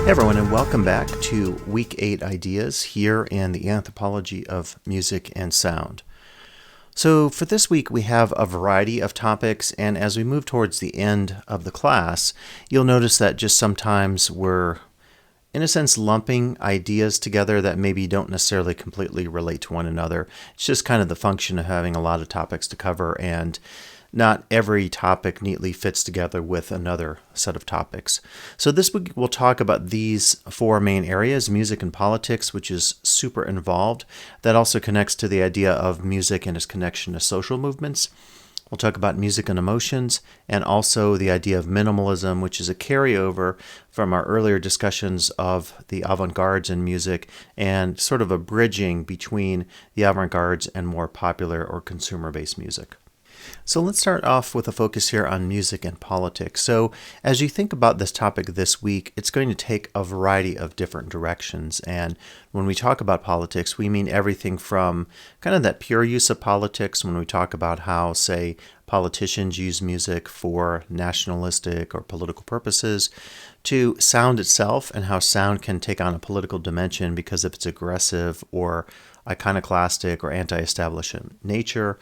Hey everyone, and welcome back to Week 8 Ideas here in the Anthropology of Music and Sound. So for this week, we have a variety of topics, and as we move towards the end of the class, you'll notice that just sometimes we're, in a sense, lumping ideas together that maybe don't necessarily completely relate to one another. It's just kind of the function of having a lot of topics to cover, and not every topic neatly fits together with another set of topics. So this week we'll talk about these four main areas: music and politics, which is super involved. That also connects to the idea of music and its connection to social movements. We'll talk about music and emotions, and also the idea of minimalism, which is a carryover from our earlier discussions of the avant-gardes in music and sort of a bridging between the avant-gardes and more popular or consumer-based music. So let's start off with a focus here on music and politics. So as you think about this topic this week, it's going to take a variety of different directions. And when we talk about politics, we mean everything from kind of that pure use of politics when we talk about how, say, politicians use music for nationalistic or political purposes, to sound itself and how sound can take on a political dimension because of its aggressive or iconoclastic or anti-establishment nature.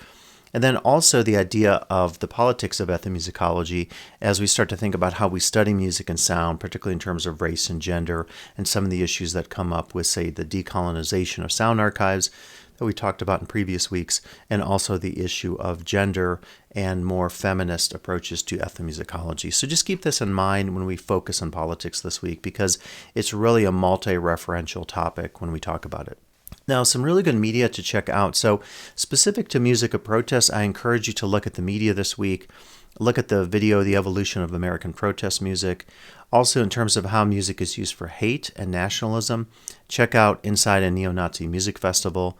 And then also the idea of the politics of ethnomusicology as we start to think about how we study music and sound, particularly in terms of race and gender, and some of the issues that come up with, say, the decolonization of sound archives that we talked about in previous weeks, and also the issue of gender and more feminist approaches to ethnomusicology. So just keep this in mind when we focus on politics this week, because it's really a multi-referential topic when we talk about it. Now, some really good media to check out. So specific to music of protest, I encourage you to look at the media this week. Look at the video, The Evolution of American Protest Music. Also, in terms of how music is used for hate and nationalism, check out Inside a Neo-Nazi Music Festival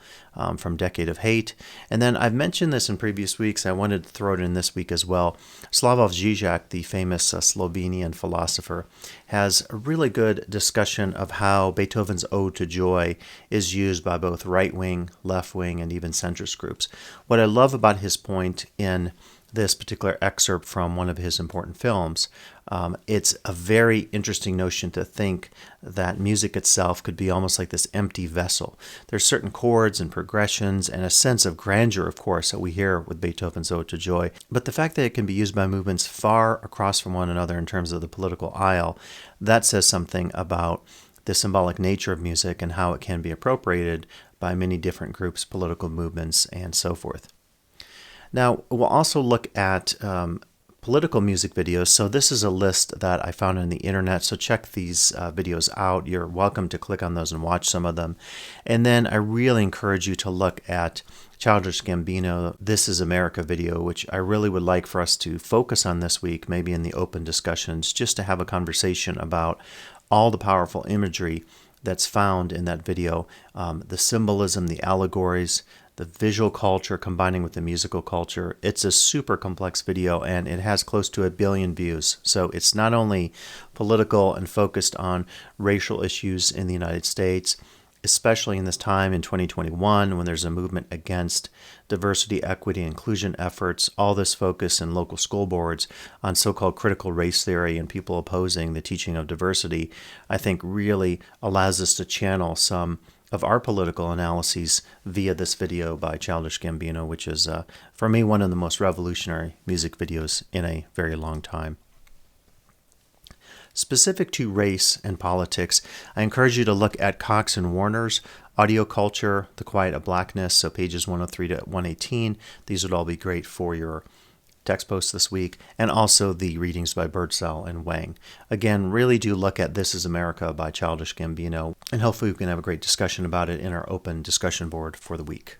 from Decade of Hate. And then I've mentioned this in previous weeks. I wanted to throw it in this week as well. Slavoj Žižek, the famous Slovenian philosopher, has a really good discussion of how Beethoven's Ode to Joy is used by both right-wing, left-wing, and even centrist groups. What I love about his point in this particular excerpt from one of his important films, it's a very interesting notion to think that music itself could be almost like this empty vessel. There's certain chords and progressions and a sense of grandeur, of course, that we hear with Beethoven's Ode to Joy. But the fact that it can be used by movements far across from one another in terms of the political aisle, that says something about the symbolic nature of music and how it can be appropriated by many different groups, political movements, and so forth. Now, we'll also look at political music videos. So this is a list that I found on the internet, so check these videos out. You're welcome to click on those and watch some of them. And then I really encourage you to look at Childish Gambino, This Is America video, which I really would like for us to focus on this week, maybe in the open discussions, just to have a conversation about all the powerful imagery that's found in that video, the symbolism, the allegories, the visual culture combining with the musical culture. It's a super complex video, and it has close to 1 billion views. So it's not only political and focused on racial issues in the United States, especially in this time in 2021 when there's a movement against diversity, equity, inclusion efforts, all this focus in local school boards on so-called critical race theory and people opposing the teaching of diversity, I think really allows us to channel some of our political analyses via this video by Childish Gambino, which is, for me, one of the most revolutionary music videos in a very long time. Specific to race and politics, I encourage you to look at Cox and Warner's Audio Culture, The Quiet of Blackness, so pages 103 to 118. These would all be great for your text posts this week, and also the readings by Birdsell and Wang. Again, really do look at This Is America by Childish Gambino, and hopefully we can have a great discussion about it in our open discussion board for the week.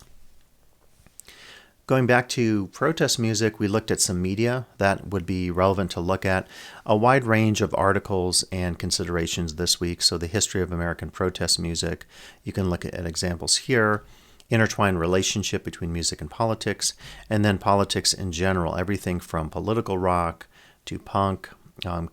Going back to protest music, we looked at some media that would be relevant to look at, a wide range of articles and considerations this week. So the history of American protest music, you can look at examples here, intertwined relationship between music and politics, and then politics in general, everything from political rock to punk,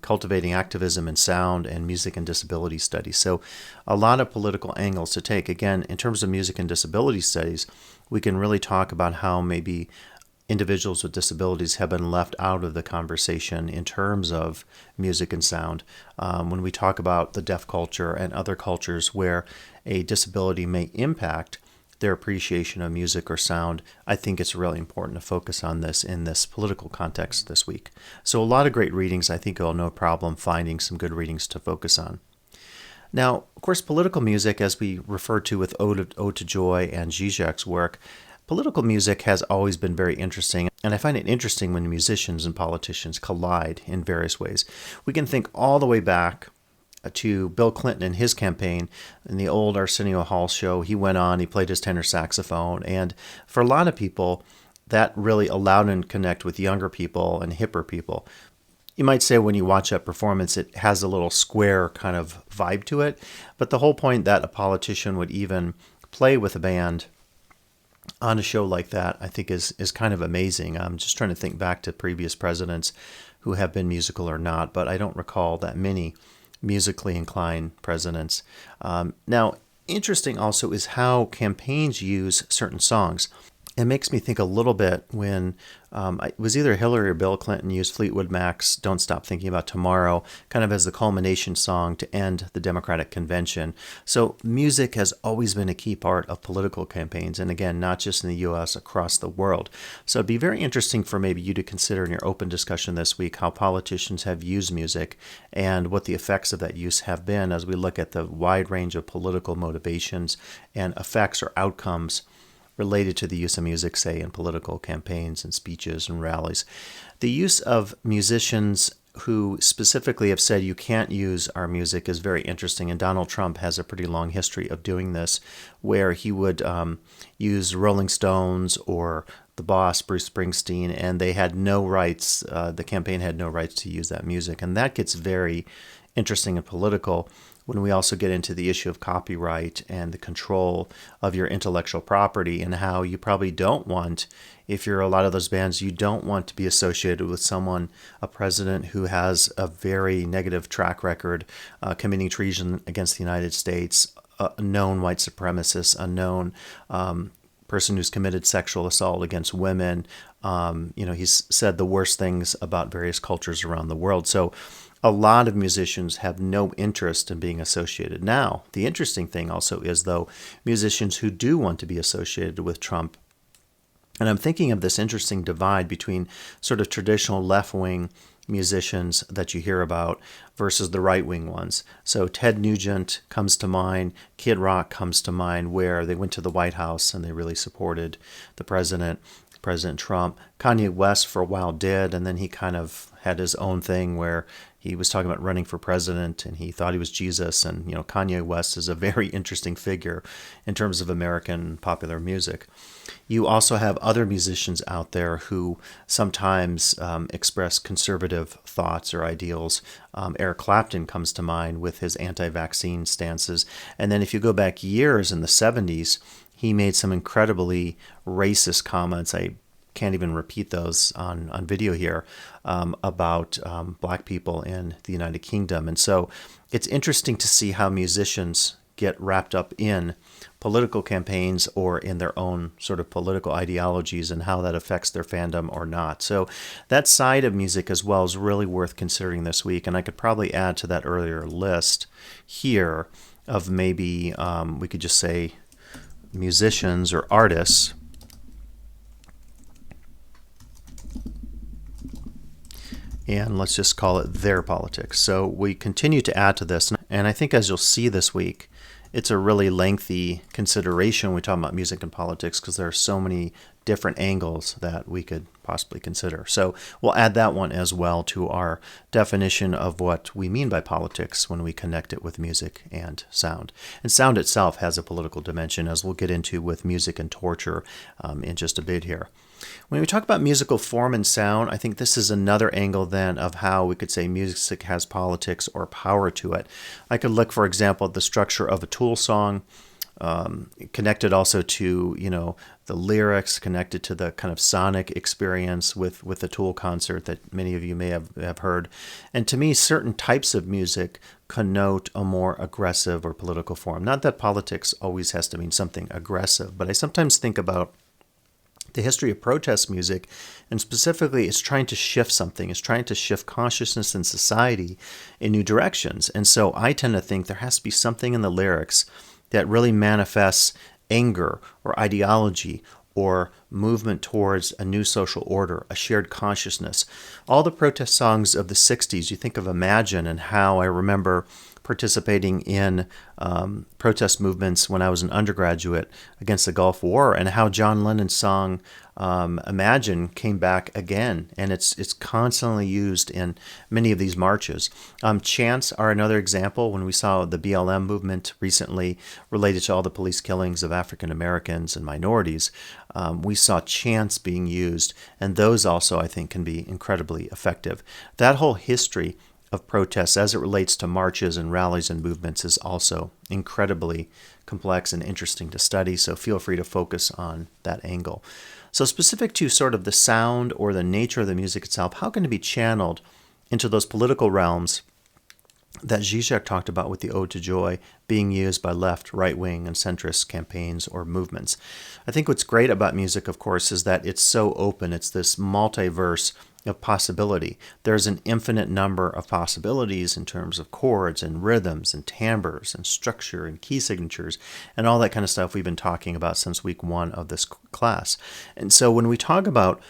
cultivating activism in sound, and music and disability studies. So a lot of political angles to take. Again, in terms of music and disability studies, we can really talk about how maybe individuals with disabilities have been left out of the conversation in terms of music and sound. When we talk about the deaf culture and other cultures where a disability may impact their appreciation of music or sound, I think it's really important to focus on this in this political context this week. So a lot of great readings. I think you'll have no problem finding some good readings to focus on. Now, of course, political music, as we refer to with Ode to Joy and Zizek's work, political music has always been very interesting, and I find it interesting when musicians and politicians collide in various ways. We can think all the way back to Bill Clinton and his campaign in the old Arsenio Hall show. He went on, he played his tenor saxophone, and for a lot of people, that really allowed him to connect with younger people and hipper people. You might say when you watch that performance, it has a little square kind of vibe to it, but the whole point that a politician would even play with a band on a show like that, I think is kind of amazing. I'm just trying to think back to previous presidents who have been musical or not, but I don't recall that many musically inclined presidents. Now, interesting also is how campaigns use certain songs. It makes me think a little bit when it was either Hillary or Bill Clinton used Fleetwood Mac's Don't Stop Thinking About Tomorrow kind of as the culmination song to end the Democratic convention. So music has always been a key part of political campaigns, and again, not just in the U.S., across the world. So it'd be very interesting for maybe you to consider in your open discussion this week how politicians have used music and what the effects of that use have been as we look at the wide range of political motivations and effects or outcomes related to the use of music, say, in political campaigns and speeches and rallies. The use of musicians who specifically have said you can't use our music is very interesting, and Donald Trump has a pretty long history of doing this, where he would use Rolling Stones or the boss, Bruce Springsteen, and they had no rights, the campaign had no rights to use that music, and that gets very interesting and political when we also get into the issue of copyright and the control of your intellectual property, and how you probably don't want, if you're a lot of those bands, you don't want to be associated with someone, a president who has a very negative track record, committing treason against the United States, a known white supremacist, a known person who's committed sexual assault against women. He's said the worst things about various cultures around the world. So a lot of musicians have no interest in being associated. Now, the interesting thing also is, though, musicians who do want to be associated with Trump, and I'm thinking of this interesting divide between sort of traditional left-wing musicians that you hear about versus the right-wing ones. So Ted Nugent comes to mind, Kid Rock comes to mind, where they went to the White House and they really supported the President Trump. Kanye West for a while did, and then he kind of had his own thing where he was talking about running for president and he thought he was Jesus. And, Kanye West is a very interesting figure in terms of American popular music. You also have other musicians out there who sometimes express conservative thoughts or ideals. Eric Clapton comes to mind with his anti-vaccine stances. And then if you go back years in the 70s, he made some incredibly racist comments. I can't even repeat those on video here, about black people in the United Kingdom. And so it's interesting to see how musicians get wrapped up in political campaigns or in their own sort of political ideologies and how that affects their fandom or not. So that side of music as well is really worth considering this week. And I could probably add to that earlier list here of maybe we could just say musicians or artists and let's just call it their politics. So we continue to add to this, and I think as you'll see this week, it's a really lengthy consideration when we talk about music and politics because there are so many different angles that we could possibly consider. So we'll add that one as well to our definition of what we mean by politics when we connect it with music and sound. And sound itself has a political dimension, as we'll get into with music and torture in just a bit here. When we talk about musical form and sound, I think this is another angle then of how we could say music has politics or power to it. I could look, for example, at the structure of a Tool song, connected also to, the lyrics, connected to the kind of sonic experience with the Tool concert that many of you may have heard. And to me, certain types of music connote a more aggressive or political form. Not that politics always has to mean something aggressive, but I sometimes think about the history of protest music, and specifically it's trying to shift something, it's trying to shift consciousness in society in new directions. And so I tend to think there has to be something in the lyrics that really manifests anger or ideology or movement towards a new social order, a shared consciousness. All the protest songs of the 60s, you think of Imagine and how I remember participating in protest movements when I was an undergraduate against the Gulf War, and how John Lennon's song Imagine came back again, and it's constantly used in many of these marches. Chants are another example. When we saw the BLM movement recently related to all the police killings of African Americans and minorities, we saw chants being used, and those also, I think, can be incredibly effective. That whole history of protests as it relates to marches and rallies and movements is also incredibly complex and interesting to study, so feel free to focus on that angle. So specific to sort of the sound or the nature of the music itself, how can it be channeled into those political realms that Zizek talked about with the Ode to Joy being used by left, right-wing, and centrist campaigns or movements? I think what's great about music, of course, is that it's so open. It's this multiverse of possibility. There's an infinite number of possibilities in terms of chords and rhythms and timbres and structure and key signatures and all that kind of stuff we've been talking about since week 1 of this class. And so when we talk about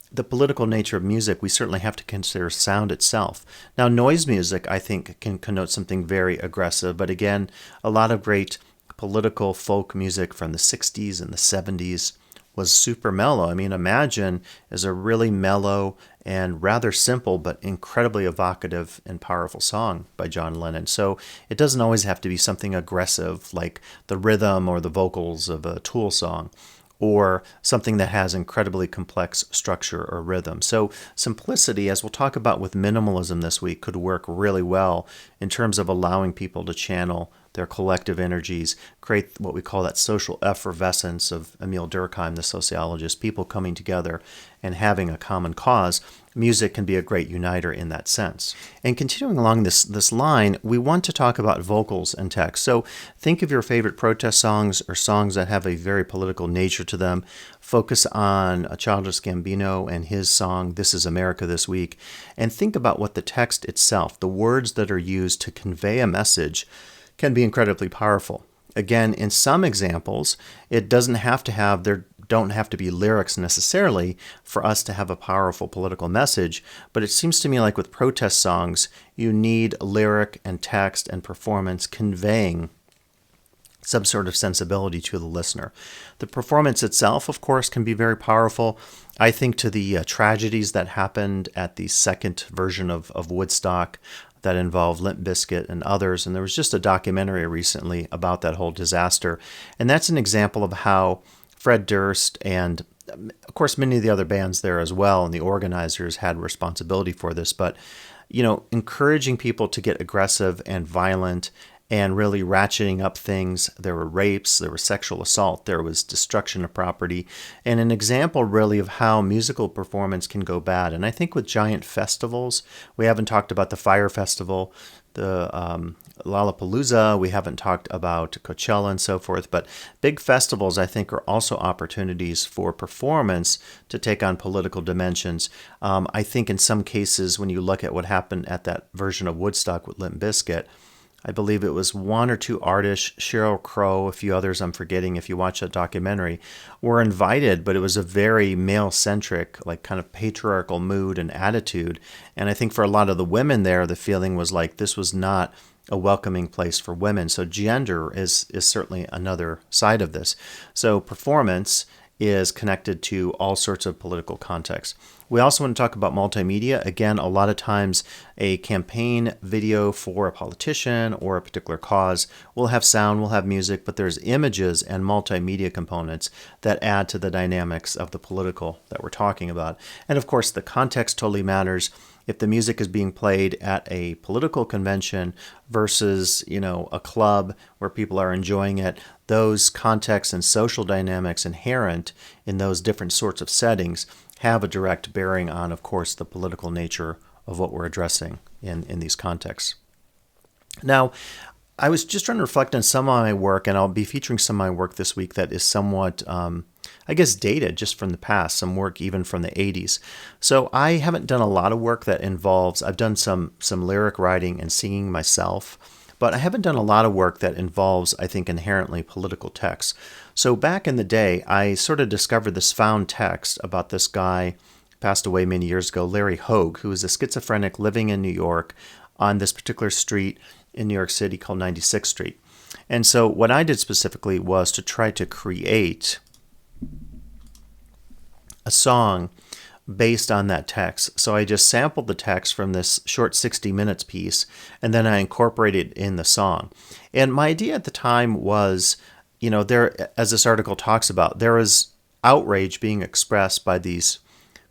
the political nature of music, we certainly have to consider sound itself. Now, noise music, I think, can connote something very aggressive, but again, a lot of great political folk music from the 60s and the 70s was super mellow. I mean, Imagine is a really mellow and rather simple but incredibly evocative and powerful song by John Lennon. So it doesn't always have to be something aggressive like the rhythm or the vocals of a Tool song, or something that has incredibly complex structure or rhythm. So simplicity, as we'll talk about with minimalism this week, could work really well in terms of allowing people to channel their collective energies, create what we call that social effervescence of Emile Durkheim, the sociologist, people coming together and having a common cause. Music can be a great uniter in that sense. And continuing along this line, we want to talk about vocals and text. So think of your favorite protest songs or songs that have a very political nature to them. Focus on Childish Gambino and his song, This Is America This Week, and think about what the text itself, the words that are used to convey a message, can be incredibly powerful. Again, in some examples, it doesn't have to have, there don't have to be lyrics necessarily for us to have a powerful political message, but it seems to me like with protest songs, you need lyric and text and performance conveying some sort of sensibility to the listener. The performance itself, of course, can be very powerful. I think to the tragedies that happened at the second version of Woodstock, that involved Limp Bizkit and others. And there was just a documentary recently about that whole disaster. And that's an example of how Fred Durst and, of course, many of the other bands there as well, and the organizers had responsibility for this. But, encouraging people to get aggressive and violent and really ratcheting up things. There were rapes, there was sexual assault, there was destruction of property, and an example really of how musical performance can go bad. And I think with giant festivals, we haven't talked about the Fire Festival, the Lollapalooza, we haven't talked about Coachella and so forth, but big festivals I think are also opportunities for performance to take on political dimensions. I think in some cases when you look at what happened at that version of Woodstock with Limp Bizkit, I believe it was 1 or 2 artists, Sheryl Crow, a few others I'm forgetting if you watch that documentary, were invited, but it was a very male-centric, like kind of patriarchal mood and attitude. And I think for a lot of the women there, the feeling was like this was not a welcoming place for women. So gender is certainly another side of this. So performance is connected to all sorts of political contexts. We also want to talk about multimedia. Again, a lot of times a campaign video for a politician or a particular cause will have sound, will have music, but there's images and multimedia components that add to the dynamics of the political that we're talking about. And of course, the context totally matters. If the music is being played at a political convention versus, a club where people are enjoying it, those contexts and social dynamics inherent in those different sorts of settings have a direct bearing on, of course, the political nature of what we're addressing in these contexts. Now, I was just trying to reflect on some of my work, and I'll be featuring some of my work this week that is somewhat I guess, dated just from the past, some work even from the 80s. So I haven't done a lot of work that involves, I've done some lyric writing and singing myself, but I haven't done a lot of work that involves, I think, inherently political text. So back in the day, I sort of discovered this found text about this guy, passed away many years ago, Larry Hogue, who was a schizophrenic living in New York on this particular street in New York City called 96th Street. And so what I did specifically was to try to create a song based on that text. So I just sampled the text from this short 60 minutes piece, and then I incorporated it in the song. And my idea at the time was, there, as this article talks about, there is outrage being expressed by these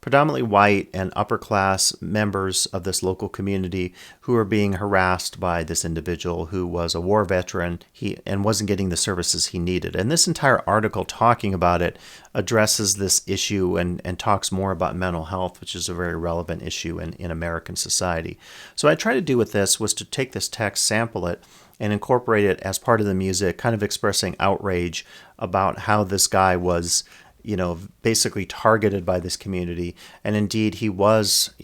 predominantly white and upper class members of this local community who are being harassed by this individual who was a war veteran and wasn't getting the services he needed. And this entire article talking about it addresses this issue and talks more about mental health, which is a very relevant issue in American society. So what I tried to do with this was to take this text, sample it, and incorporate it as part of the music, kind of expressing outrage about how this guy was basically targeted by this community. And indeed, he was,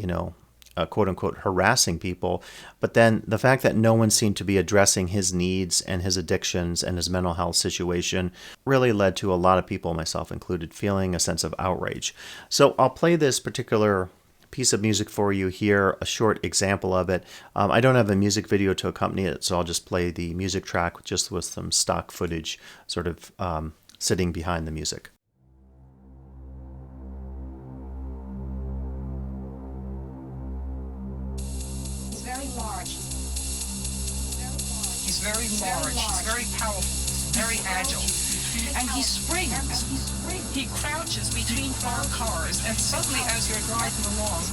quote unquote, harassing people. But then the fact that no one seemed to be addressing his needs and his addictions and his mental health situation really led to a lot of people, myself included, feeling a sense of outrage. So I'll play this particular piece of music for you here, a short example of it. I don't have a music video to accompany it, so I'll just play the music track just with some stock footage sort of sitting behind the music. He's very large, he's very powerful, very agile, and he springs. He crouches between four cars, and suddenly as you're driving along,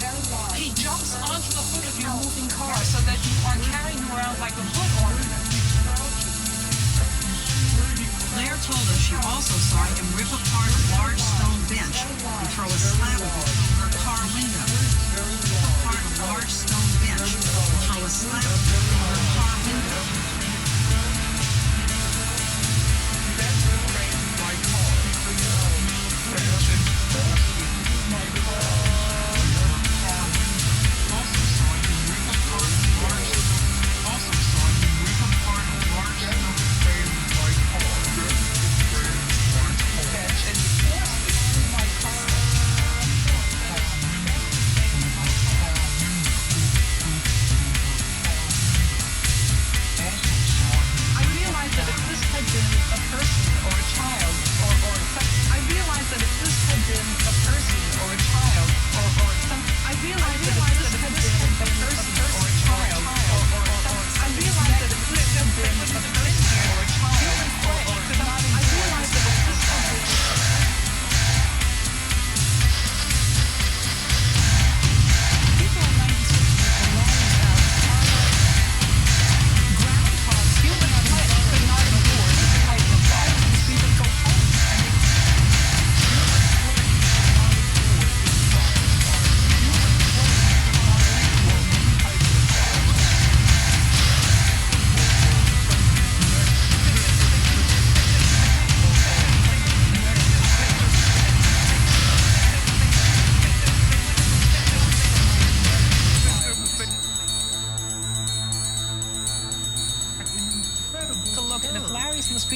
he jumps onto the hood of your moving car so that you are carrying him around like a hood ornament. Claire told us she also saw him rip apart a large stone bench and throw a slab of it through her car window. Rip apart a large stone bench and throw a slab of it through her car window.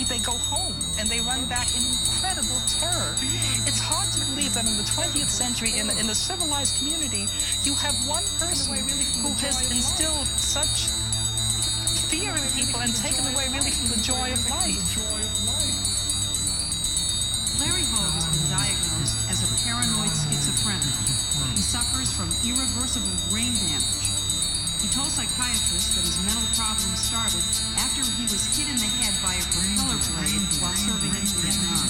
They go home and they run back in incredible terror. It's hard to believe that in the 20th century, in a civilized community, you have one person who has instilled such fear in people and taken away really from the joy of life. Larry Hogue has been diagnosed as a paranoid schizophrenic. He suffers from irreversible brain damage. He told psychiatrists that his mental problems started after he was hit in the head by a propeller blade while serving in Vietnam.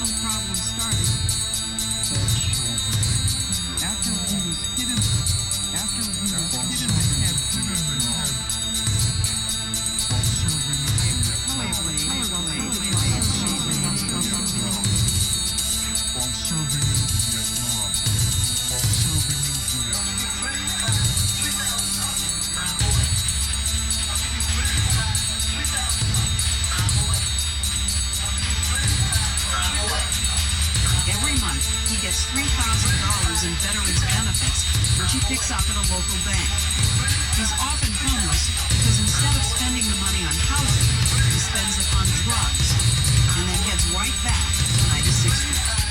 Those problems started after he was hit in the head while serving in Vietnam. wages and veterans benefits, which he picks up at a local bank. He's often homeless because instead of spending the money on housing, he spends it on drugs, and then heads right back to 96th Street.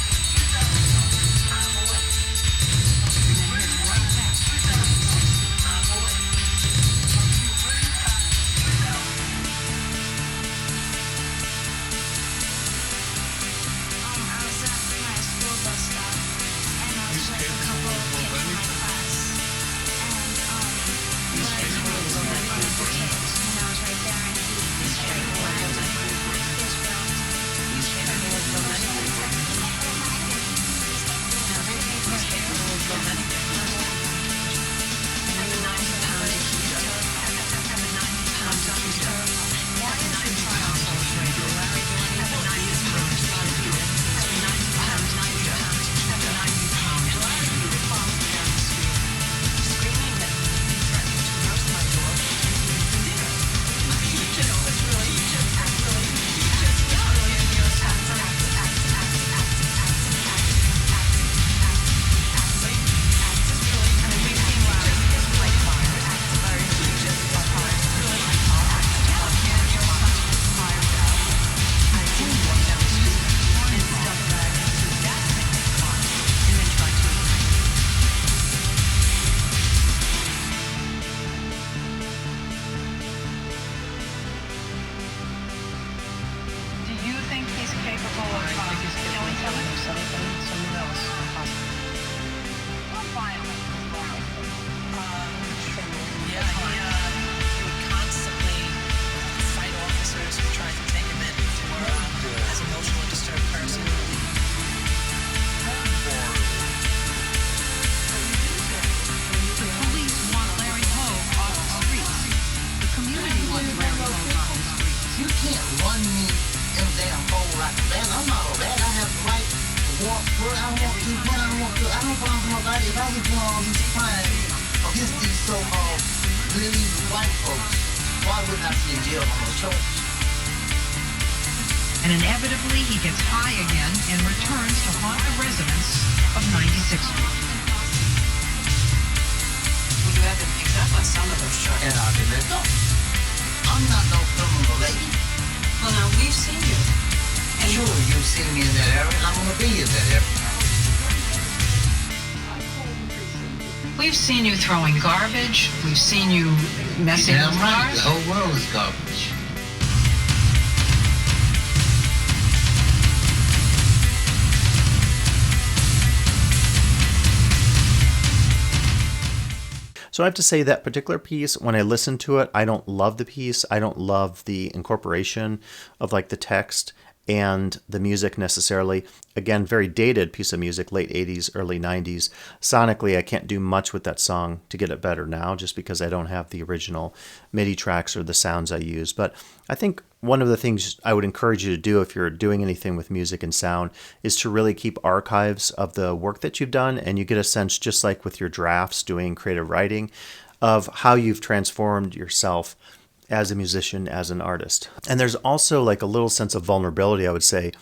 And inevitably, he gets high again and returns to haunt the residents of 96th Street. Well, you haven't picked up on some of those charges. And I've been no. I'm not no criminal lady. Well, now, we've seen you. And Sure, you've seen me in that area, and I'm going to be in that area. we've seen you throwing garbage. We've seen you messing with Right. cars. The whole world is garbage. So I have to say that particular piece, when I listen to it, I don't love the piece. I don't love the incorporation of like the text and the music necessarily. Again, very dated piece of music, late 80s, early 90s. Sonically, I can't do much with that song to get it better now just because I don't have the original MIDI tracks or the sounds I use. But I think one of the things I would encourage you to do if you're doing anything with music and sound is to really keep archives of the work that you've done, and you get a sense, just like with your drafts doing creative writing, of how you've transformed yourself as a musician, as an artist. And there's also like a little sense of vulnerability, I would say,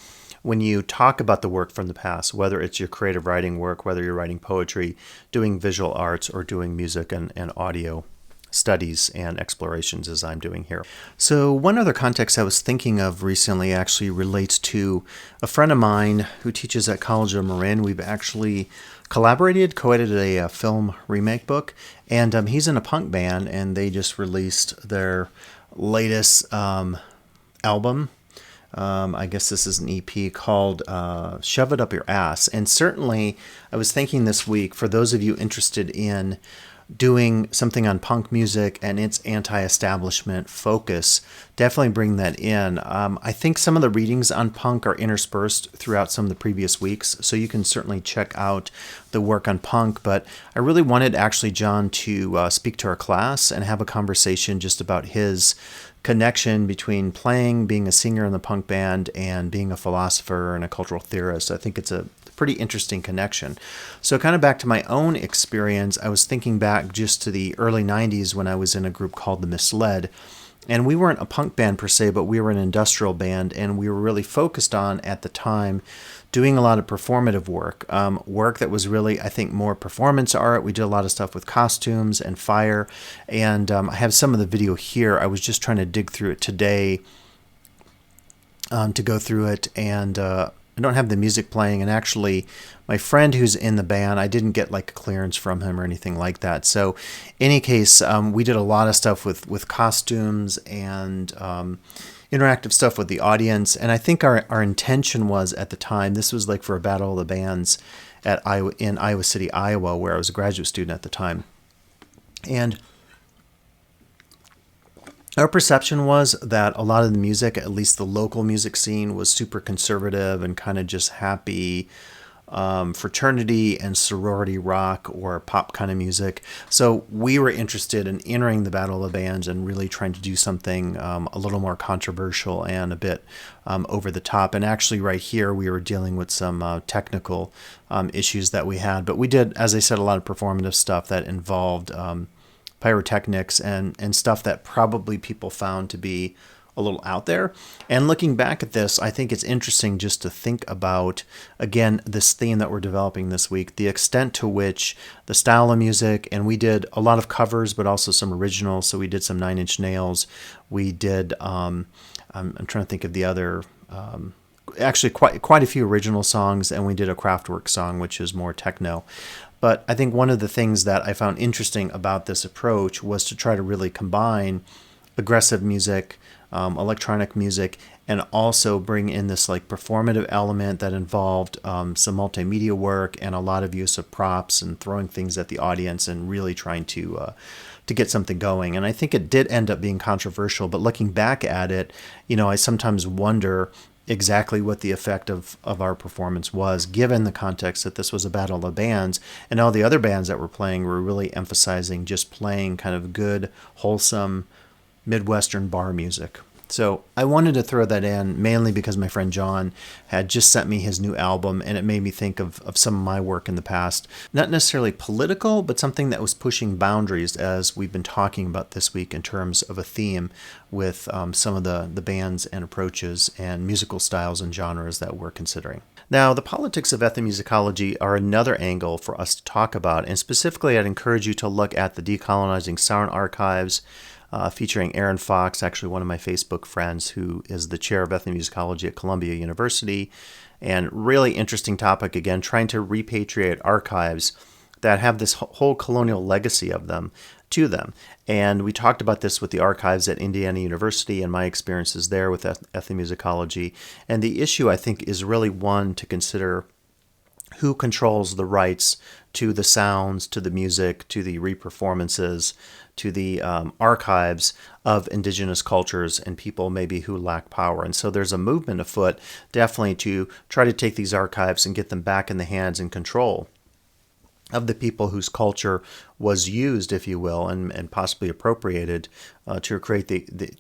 when you talk about the work from the past, whether it's your creative writing work, whether you're writing poetry, doing visual arts, or doing music and audio studies and explorations as I'm doing here. So one other context I was thinking of recently actually relates to a friend of mine who teaches at College of Marin. We've actually collaborated, co-edited a film remake book, and he's in a punk band, and they just released their latest album. I guess this is an EP called Shove It Up Your Ass. And certainly I was thinking this week, for those of you interested in doing something on punk music and its anti-establishment focus, definitely bring that in. I think some of the readings on punk are interspersed throughout some of the previous weeks, so you can certainly check out the work on punk. But I really wanted actually John to speak to our class and have a conversation just about his connection between playing, being a singer in the punk band, and being a philosopher and a cultural theorist. I think it's a pretty interesting connection. So kind of back to my own experience, I was thinking back just to the early 90s when I was in a group called the Misled. And we weren't a punk band per se, but we were an industrial band, and we were really focused on, at the time, doing a lot of performative work, work that was really, I think, more performance art. We did a lot of stuff with costumes and fire, and I have some of the video here. I was just trying to dig through it today to go through it, and I don't have the music playing, and actually my friend who's in the band, I didn't get like a clearance from him or anything like that. So in any case, we did a lot of stuff with costumes and interactive stuff with the audience. And I think our intention was, at the time, this was like for a Battle of the Bands in Iowa City, Iowa, where I was a graduate student at the time. And our perception was that a lot of the music, at least the local music scene, was super conservative and kind of just happy fraternity and sorority rock or pop kind of music. So we were interested in entering the Battle of the Bands and really trying to do something a little more controversial and a bit over the top. And actually right here, we were dealing with some technical issues that we had. But we did, as I said, a lot of performative stuff that involved pyrotechnics and stuff that probably people found to be a little out there. And looking back at this, I think it's interesting just to think about, again, this theme that we're developing this week, the extent to which the style of music, and we did a lot of covers, but also some originals. So we did some Nine Inch Nails. We did, I'm trying to think of the other, actually quite a few original songs, and we did a Kraftwerk song, which is more techno. But I think one of the things that I found interesting about this approach was to try to really combine aggressive music, electronic music, and also bring in this like performative element that involved some multimedia work and a lot of use of props and throwing things at the audience and really trying to get something going. And I think it did end up being controversial, but looking back at it, I sometimes wonder exactly what the effect of our performance was, given the context that this was a Battle of Bands, and all the other bands that were playing were really emphasizing just playing kind of good, wholesome, Midwestern bar music. So I wanted to throw that in mainly because my friend John had just sent me his new album, and it made me think of some of my work in the past. Not necessarily political, but something that was pushing boundaries, as we've been talking about this week in terms of a theme with some of the bands and approaches and musical styles and genres that we're considering. Now, the politics of ethnomusicology are another angle for us to talk about, and specifically I'd encourage you to look at the Decolonizing Sound Archives, featuring Aaron Fox, actually one of my Facebook friends who is the chair of ethnomusicology at Columbia University. And really interesting topic, again, trying to repatriate archives that have this whole colonial legacy of them to them. And we talked about this with the archives at Indiana University and my experiences there with ethnomusicology. And the issue, I think, is really one to consider: who controls the rights to the sounds, to the music, to the reperformances, to the archives of indigenous cultures and people maybe who lack power. And so there's a movement afoot definitely to try to take these archives and get them back in the hands and control of the people whose culture was used, if you will, and possibly appropriated to create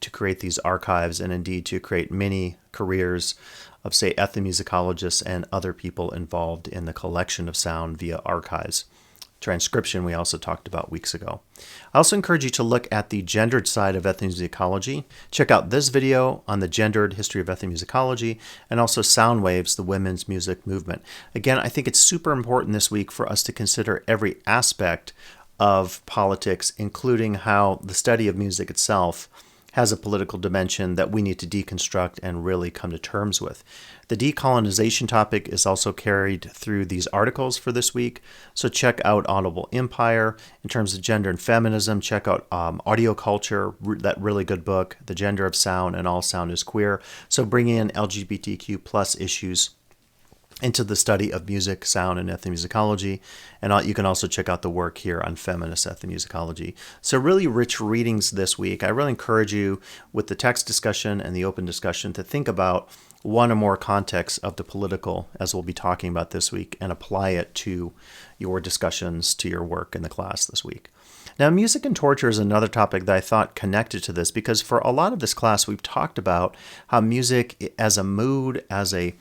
to create these archives, and indeed to create many careers of, say, ethnomusicologists and other people involved in the collection of sound via archives. Transcription we also talked about weeks ago. I also encourage you to look at the gendered side of ethnomusicology. Check out this video on the gendered history of ethnomusicology, and also Sound Waves, the women's music movement. Again, I think it's super important this week for us to consider every aspect of politics, including how the study of music itself has a political dimension that we need to deconstruct and really come to terms with. The decolonization topic is also carried through these articles for this week. So check out Audible Empire. In terms of gender and feminism, check out Audio Culture, that really good book, The Gender of Sound and All Sound is Queer. So bringing in LGBTQ plus issues into the study of music, sound, and ethnomusicology. And you can also check out the work here on feminist ethnomusicology. So really rich readings this week. I really encourage you, with the text discussion and the open discussion, to think about one or more contexts of the political, as we'll be talking about this week, and apply it to your discussions, to your work in the class this week. Now, music and torture is another topic that I thought connected to this, because for a lot of this class, we've talked about how music as a mood, as a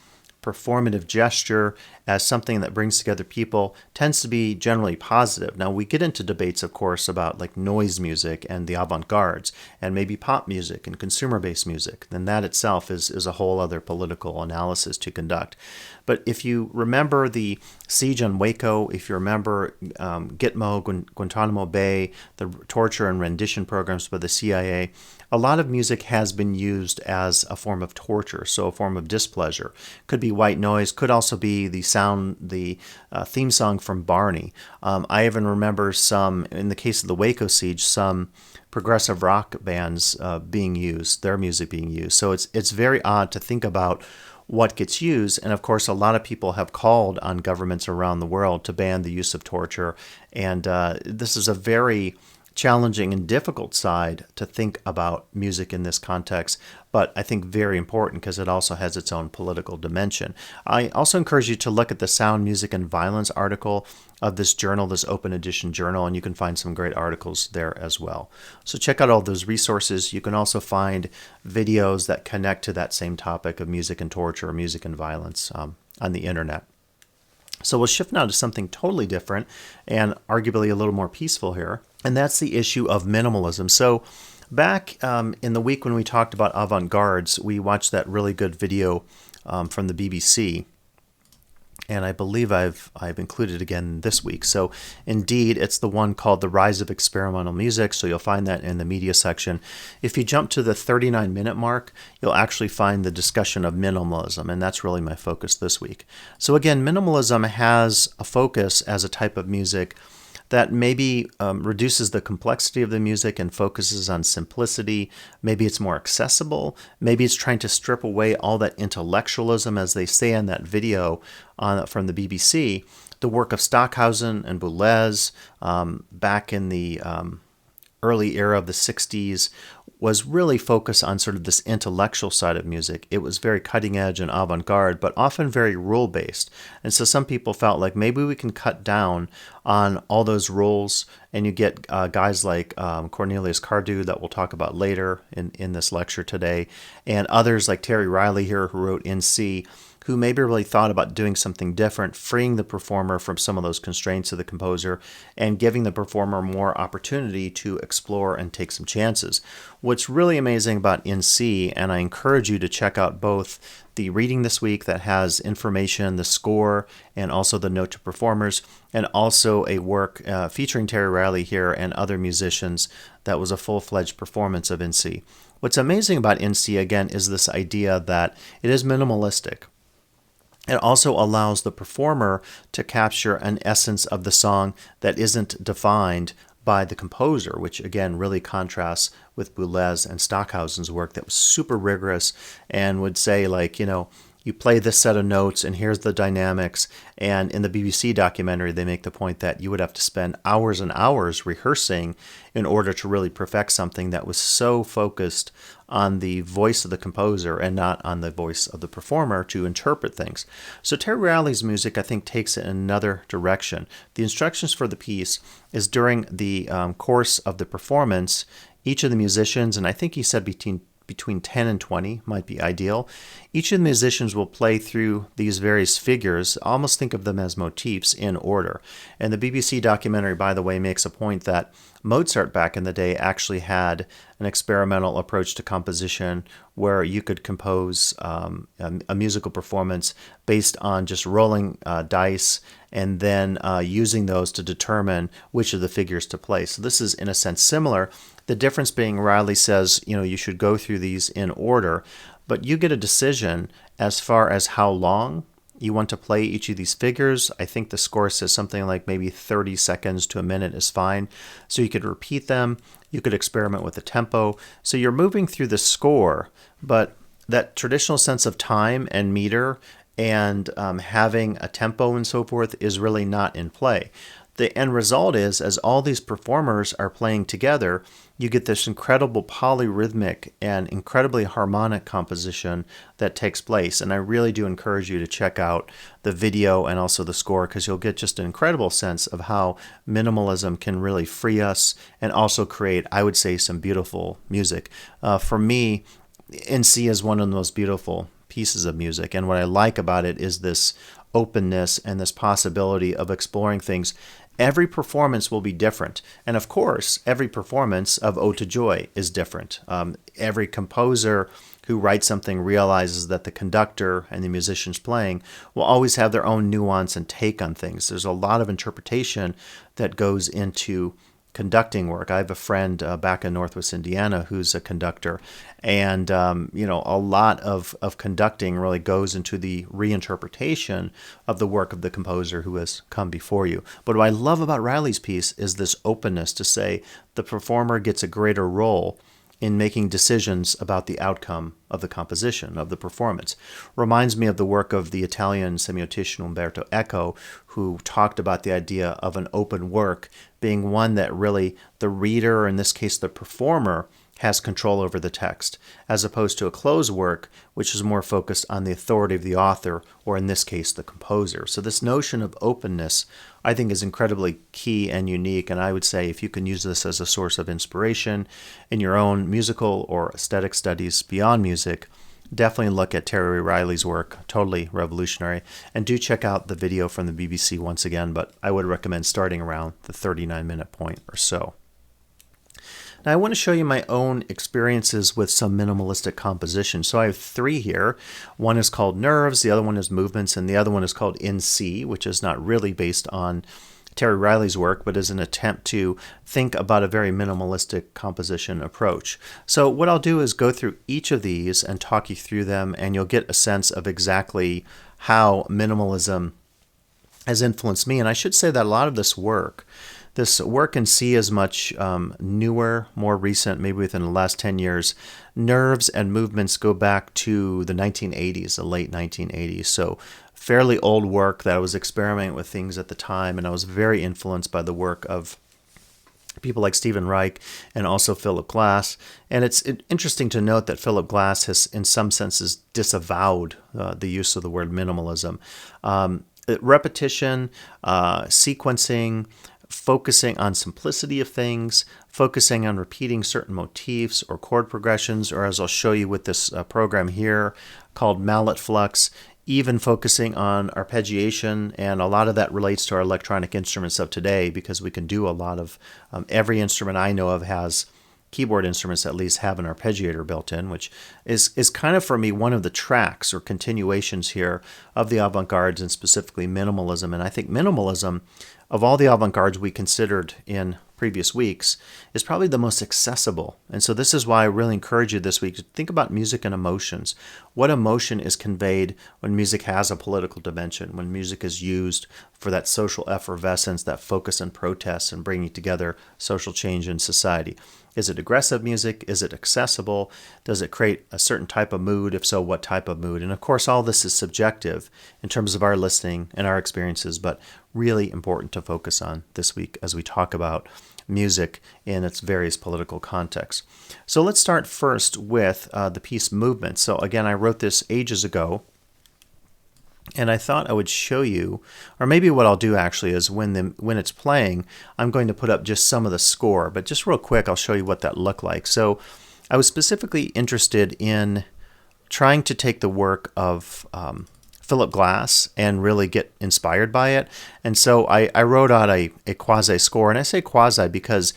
performative gesture, as something that brings together people, tends to be generally positive. Now, we get into debates, of course, about like noise music and the avant-gardes, and maybe pop music and consumer-based music. Then that itself is a whole other political analysis to conduct. But if you remember the siege on Waco, if you remember Gitmo, Guantanamo Bay, the torture and rendition programs by the CIA, a lot of music has been used as a form of torture, so a form of displeasure. Could be white noise, could also be the theme song from Barney. I even remember some, in the case of the Waco siege, some progressive rock bands being used, their music being used. So it's very odd to think about what gets used. And of course, a lot of people have called on governments around the world to ban the use of torture. And this is a very challenging and difficult side to think about music in this context, but I think very important because it also has its own political dimension. I also encourage you to look at the Sound, Music, and Violence article of this journal, this open edition journal, and you can find some great articles there as well. So check out all those resources. You can also find videos that connect to that same topic of music and torture, or music and violence on the internet. So we'll shift now to something totally different and arguably a little more peaceful here, and that's the issue of minimalism. So back in the week when we talked about avant-gardes, we watched that really good video from the BBC, and I believe I've included it again this week. So indeed, it's the one called The Rise of Experimental Music, so you'll find that in the media section. If you jump to the 39-minute mark, you'll actually find the discussion of minimalism, and that's really my focus this week. So again, minimalism has a focus as a type of music that maybe reduces the complexity of the music and focuses on simplicity. Maybe it's more accessible. Maybe it's trying to strip away all that intellectualism, as they say in that video from the BBC. The work of Stockhausen and Boulez back in the early era of the 60s was really focused on sort of this intellectual side of music. It was very cutting edge and avant-garde, but often very rule-based. And so some people felt like maybe we can cut down on all those rules, and you get guys like Cornelius Cardew that we'll talk about later in this lecture today, and others like Terry Riley here who wrote In C, who maybe really thought about doing something different, freeing the performer from some of those constraints of the composer and giving the performer more opportunity to explore and take some chances. What's really amazing about In C, and I encourage you to check out both the reading this week that has information, the score, and also the note to performers, and also a work featuring Terry Riley here and other musicians that was a full-fledged performance of In C. What's amazing about In C, again, is this idea that it is minimalistic. It also allows the performer to capture an essence of the song that isn't defined by the composer, which again really contrasts with Boulez and Stockhausen's work that was super rigorous and would say, like, you play this set of notes and here's the dynamics. And in the BBC documentary, they make the point that you would have to spend hours and hours rehearsing in order to really perfect something that was so focused on the voice of the composer and not on the voice of the performer to interpret things. So Terry Riley's music, I think, takes it in another direction. The instructions for the piece is during the course of the performance, each of the musicians, and I think he said between 10 and 20 might be ideal. Each of the musicians will play through these various figures, almost think of them as motifs in order. And the BBC documentary, by the way, makes a point that Mozart back in the day actually had an experimental approach to composition where you could compose a musical performance based on just rolling dice and then using those to determine which of the figures to play. So this is in a sense similar. The difference being Riley says, you should go through these in order, but you get a decision as far as how long you want to play each of these figures. I think the score says something like maybe 30 seconds to a minute is fine. So you could repeat them. You could experiment with the tempo. So you're moving through the score, but that traditional sense of time and meter and having a tempo and so forth is really not in play. The end result is, as all these performers are playing together, you get this incredible polyrhythmic and incredibly harmonic composition that takes place. And I really do encourage you to check out the video and also the score, because you'll get just an incredible sense of how minimalism can really free us and also create, I would say, some beautiful music. For me, In C is one of the most beautiful pieces of music. And what I like about it is this openness and this possibility of exploring things. Every performance will be different. And of course, every performance of Ode to Joy is different. Every composer who writes something realizes that the conductor and the musicians playing will always have their own nuance and take on things. There's a lot of interpretation that goes into conducting work. I have a friend back in Northwest Indiana who's a conductor, and a lot of conducting really goes into the reinterpretation of the work of the composer who has come before you. But what I love about Riley's piece is this openness to say the performer gets a greater role in making decisions about the outcome of the composition, of the performance. Reminds me of the work of the Italian semiotician Umberto Eco, who talked about the idea of an open work being one that really the reader, or in this case the performer, has control over the text, as opposed to a closed work, which is more focused on the authority of the author, or in this case, the composer. So this notion of openness, I think, is incredibly key and unique, and I would say if you can use this as a source of inspiration in your own musical or aesthetic studies beyond music, definitely look at Terry Riley's work, totally revolutionary. And do check out the video from the BBC once again, but I would recommend starting around the 39-minute point or so. Now I want to show you my own experiences with some minimalistic composition. So I have three here. One is called Nerves, the other one is Movements, and the other one is called In C, which is not really based on Terry Riley's work, but is an attempt to think about a very minimalistic composition approach. So what I'll do is go through each of these and talk you through them, and you'll get a sense of exactly how minimalism has influenced me. And I should say that a lot of this work in C is much newer, more recent, maybe within the last 10 years. Nerves and Movements go back to the 1980s, the late 1980s. So fairly old work that I was experimenting with things at the time, and I was very influenced by the work of people like Stephen Reich and also Philip Glass. And it's interesting to note that Philip Glass has, in some senses, disavowed the use of the word minimalism. Repetition, sequencing, focusing on simplicity of things, focusing on repeating certain motifs or chord progressions, or as I'll show you with this program here called Mallet Flux, even focusing on arpeggiation, and a lot of that relates to our electronic instruments of today, because we can do a lot of, every instrument I know of has, keyboard instruments at least have an arpeggiator built in, which is kind of for me one of the tracks or continuations here of the avant-gardes, and specifically minimalism. And I think minimalism, of all the avant-gardes we considered in previous weeks, is probably the most accessible. And so this is why I really encourage you this week to think about music and emotions. What emotion is conveyed when music has a political dimension, when music is used for that social effervescence, that focus on protests and bringing together social change in society? Is it aggressive music? Is it accessible? Does it create a certain type of mood? If so, what type of mood? And of course, all this is subjective in terms of our listening and our experiences, but really important to focus on this week as we talk about music in its various political contexts. So let's start first with the piece Movement. So again, I wrote this ages ago, and I thought I would show you, or maybe what I'll do actually is when it's playing, I'm going to put up just some of the score, but just real quick, I'll show you what that looked like. So I was specifically interested in trying to take the work of Philip Glass and really get inspired by it. And so I wrote out a quasi score, and I say quasi because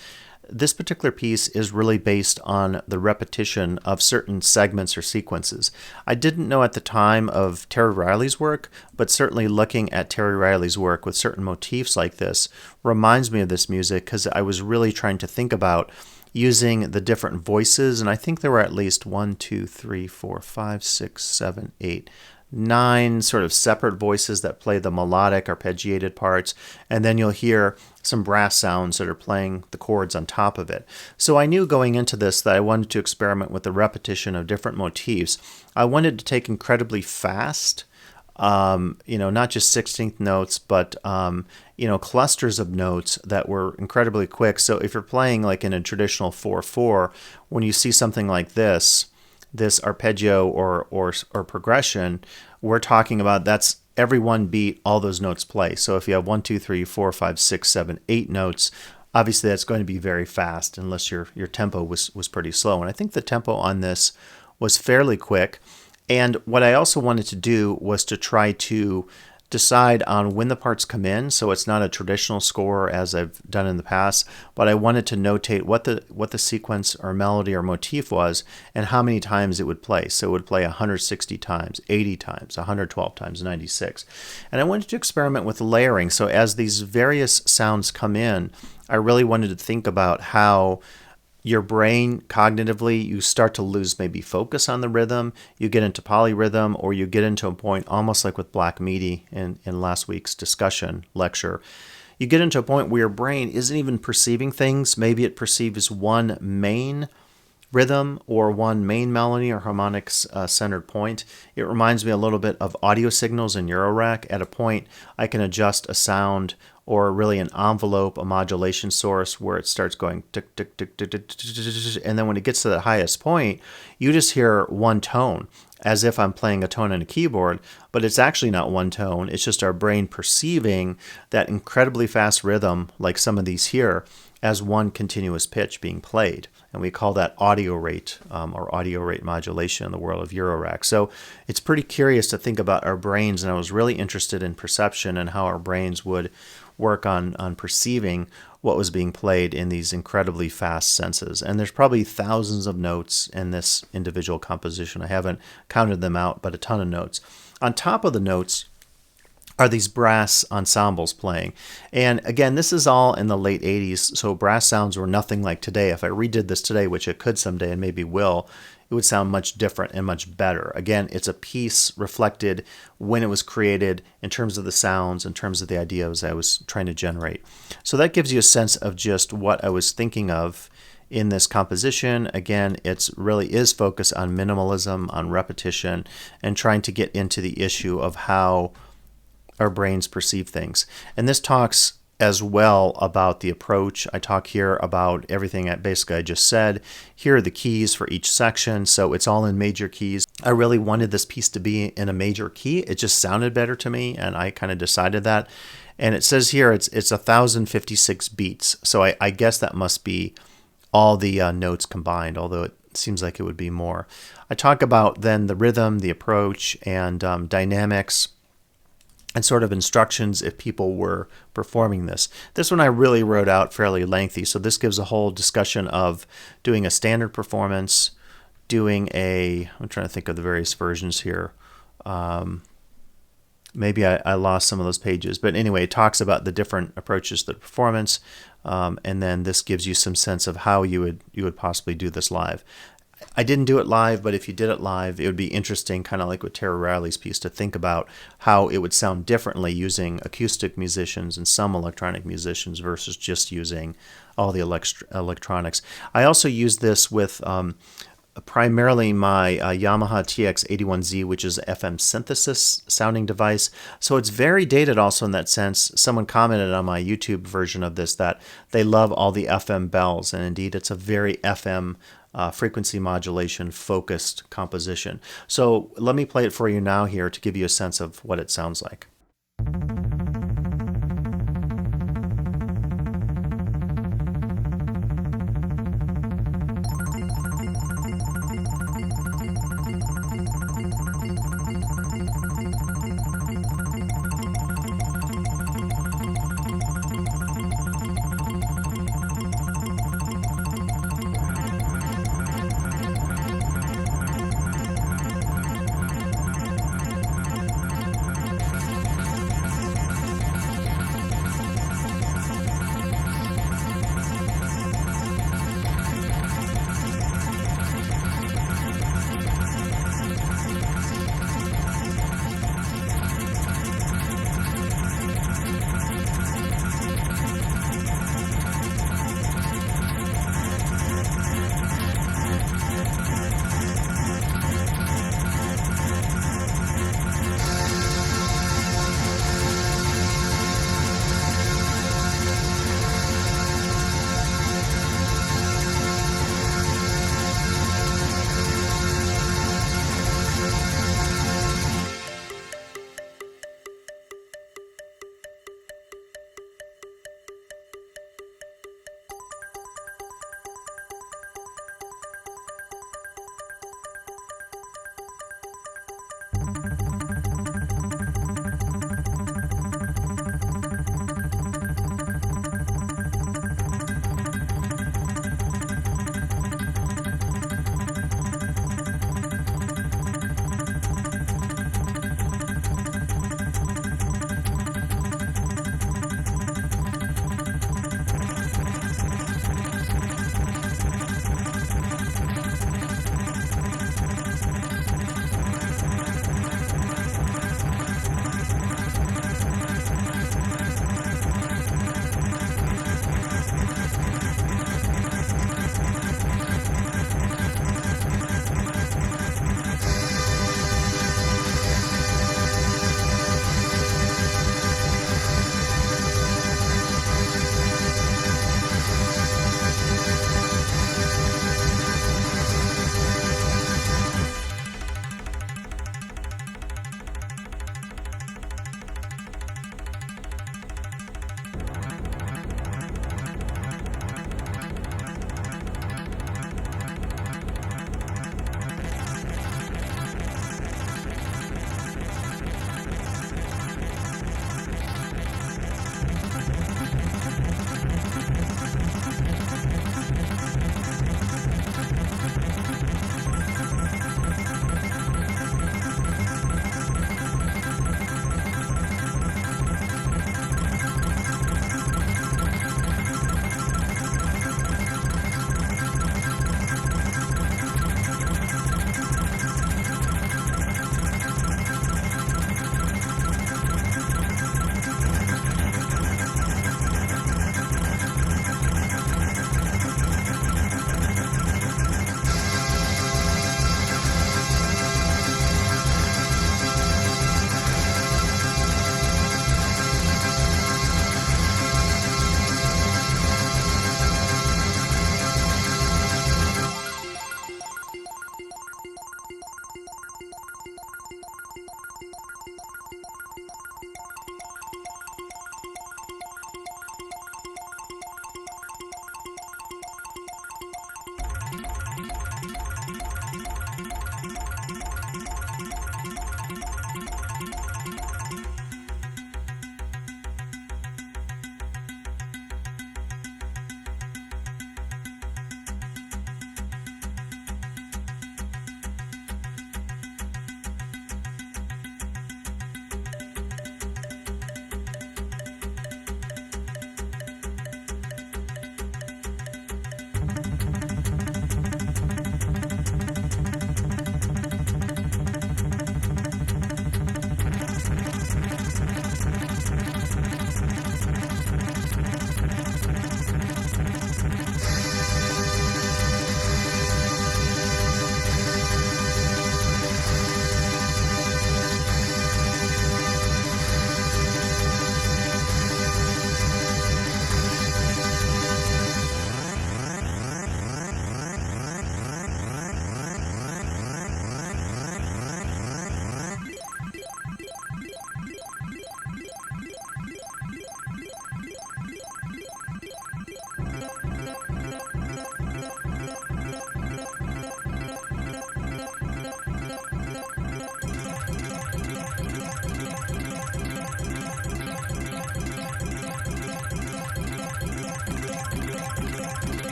this particular piece is really based on the repetition of certain segments or sequences. I didn't know at the time of Terry Riley's work, but certainly looking at Terry Riley's work with certain motifs like this reminds me of this music, because I was really trying to think about using the different voices, and I think there were at least 1, 2, 3, 4, 5, 6, 7, 8, 9 sort of separate voices that play the melodic arpeggiated parts, and then you'll hear some brass sounds that are playing the chords on top of it. So I knew going into this that I wanted to experiment with the repetition of different motifs. I wanted to take incredibly fast, not just 16th notes, but clusters of notes that were incredibly quick. So if you're playing like in a traditional 4/4, when you see something like this arpeggio or progression, we're talking about that's every one beat, all those notes play. So if you have 1, 2, 3, 4, 5, 6, 7, 8 notes, obviously that's going to be very fast unless your tempo was pretty slow. And I think the tempo on this was fairly quick. And what I also wanted to do was to try to decide on when the parts come in, so it's not a traditional score as I've done in the past, but I wanted to notate what the sequence or melody or motif was and how many times it would play. So it would play 160 times, 80 times, 112 times, 96. And I wanted to experiment with layering. So as these various sounds come in, I really wanted to think about how your brain cognitively, you start to lose maybe focus on the rhythm, you get into polyrhythm, or you get into a point almost like with Black Meaty in last week's discussion lecture. You get into a point where your brain isn't even perceiving things. Maybe it perceives one main rhythm or one main melody or harmonics centered point. It reminds me a little bit of audio signals in Eurorack. At a point, I can adjust a sound or really an envelope, a modulation source where it starts going tick, tick, tick, tick, tick, tick, tick, and then when it gets to the highest point, you just hear one tone, as if I'm playing a tone on a keyboard, but it's actually not one tone. It's just our brain perceiving that incredibly fast rhythm, like some of these here, as one continuous pitch being played. And we call that audio rate or audio rate modulation in the world of Eurorack. So it's pretty curious to think about our brains, and I was really interested in perception and how our brains would work on perceiving what was being played in these incredibly fast senses. And there's probably thousands of notes in this individual composition. I haven't counted them out, but a ton of notes. On top of the notes are these brass ensembles playing. And again, this is all in the late 80s, so brass sounds were nothing like today. If I redid this today, which it could someday and maybe will, it would sound much different and much better. Again, it's a piece reflected when it was created in terms of the sounds, in terms of the ideas I was trying to generate. So that gives you a sense of just what I was thinking of in this composition. Again, it's really is focused on minimalism, on repetition, and trying to get into the issue of how our brains perceive things. And this talks as well about the approach. I talk here about everything I just said. Here are the keys for each section, so it's all in major keys. I really wanted this piece to be in a major key. It just sounded better to me, and I kind of decided that. And it says here it's 1,056 beats, so I guess that must be all the notes combined, although it seems like it would be more. I talk about then the rhythm, the approach, and dynamics, and sort of instructions if people were performing this. This one I really wrote out fairly lengthy, so this gives a whole discussion of doing a standard performance, I'm trying to think of the various versions here. Maybe I lost some of those pages, but anyway, it talks about the different approaches to the performance, and then this gives you some sense of how you would possibly do this live. I didn't do it live, but if you did it live, it would be interesting, kind of like with Tara Riley's piece, to think about how it would sound differently using acoustic musicians and some electronic musicians versus just using all the electronics. I also use this with primarily my Yamaha TX81Z, which is an FM synthesis sounding device. So it's very dated also in that sense. Someone commented on my YouTube version of this that they love all the FM bells, and indeed it's a very FM frequency modulation focused composition. So let me play it for you now here to give you a sense of what it sounds like.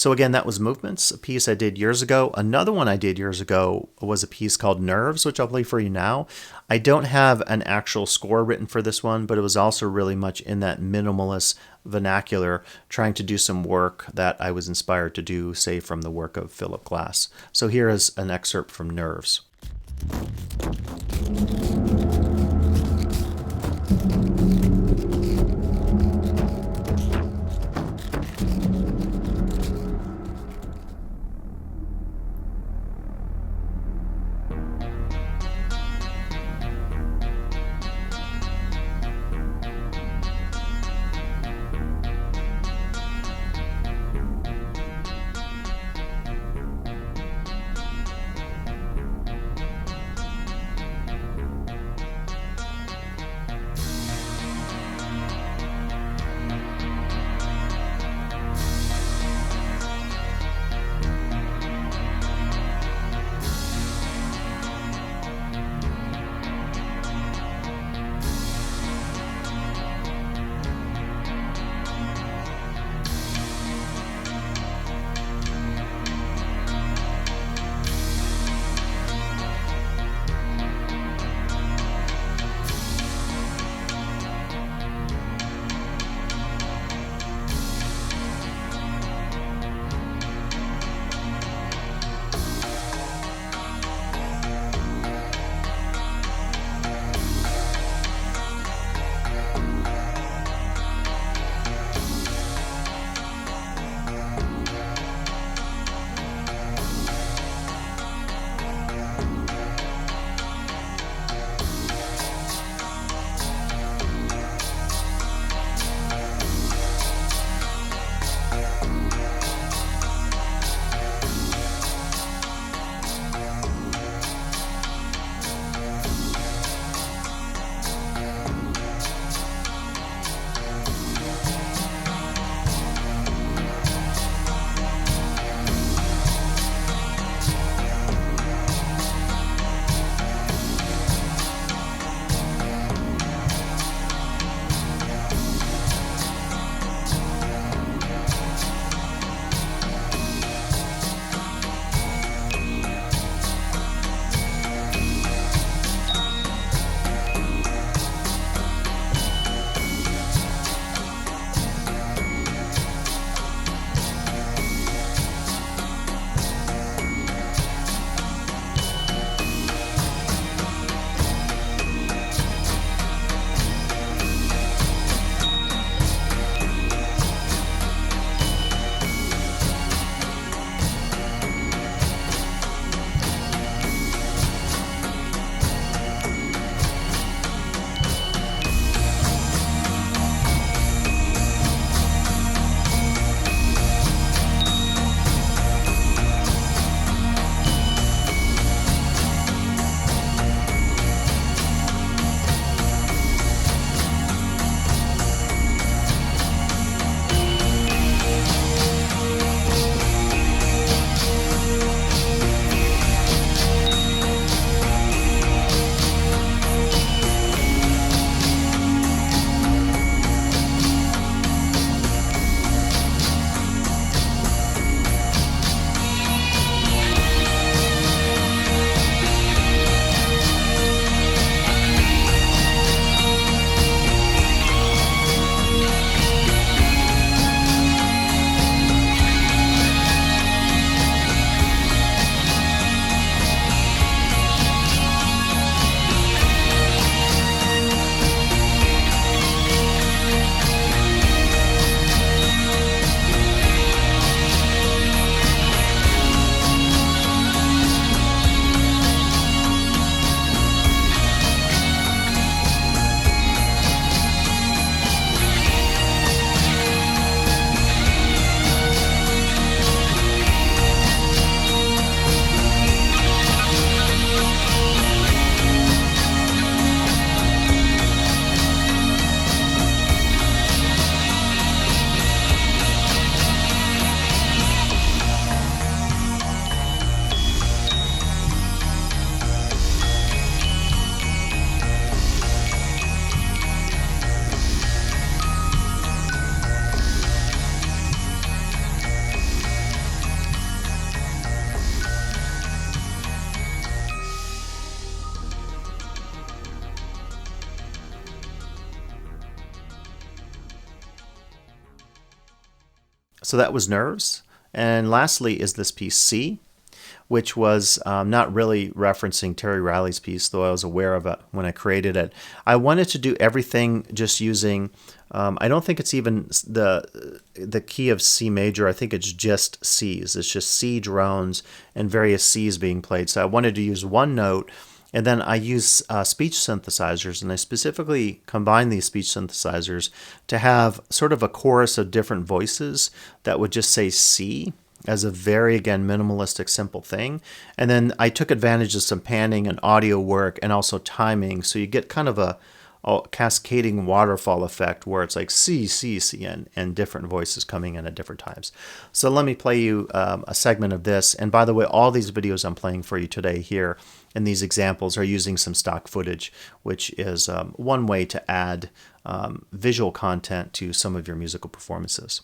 So again, that was Movements, a piece I did years ago. Another one I did years ago was a piece called Nerves, which I'll play for you now. I don't have an actual score written for this one, but it was also really much in that minimalist vernacular, trying to do some work that I was inspired to do, say, from the work of Philip Glass. So here is an excerpt from Nerves. So that was Nerves. And lastly is this piece C, which was not really referencing Terry Riley's piece, though I was aware of it when I created it. I wanted to do everything just using, I don't think it's even the key of C major. I think it's just C's. It's just C drones and various C's being played. So I wanted to use one note, and then I use speech synthesizers, and I specifically combine these speech synthesizers to have sort of a chorus of different voices that would just say C, as a very, again, minimalistic, simple thing. And then I took advantage of some panning and audio work and also timing. So you get kind of a cascading waterfall effect where it's like C, C, C, and different voices coming in at different times. So let me play you a segment of this. And by the way, all these videos I'm playing for you today here and these examples are using some stock footage, which is one way to add visual content to some of your musical performances.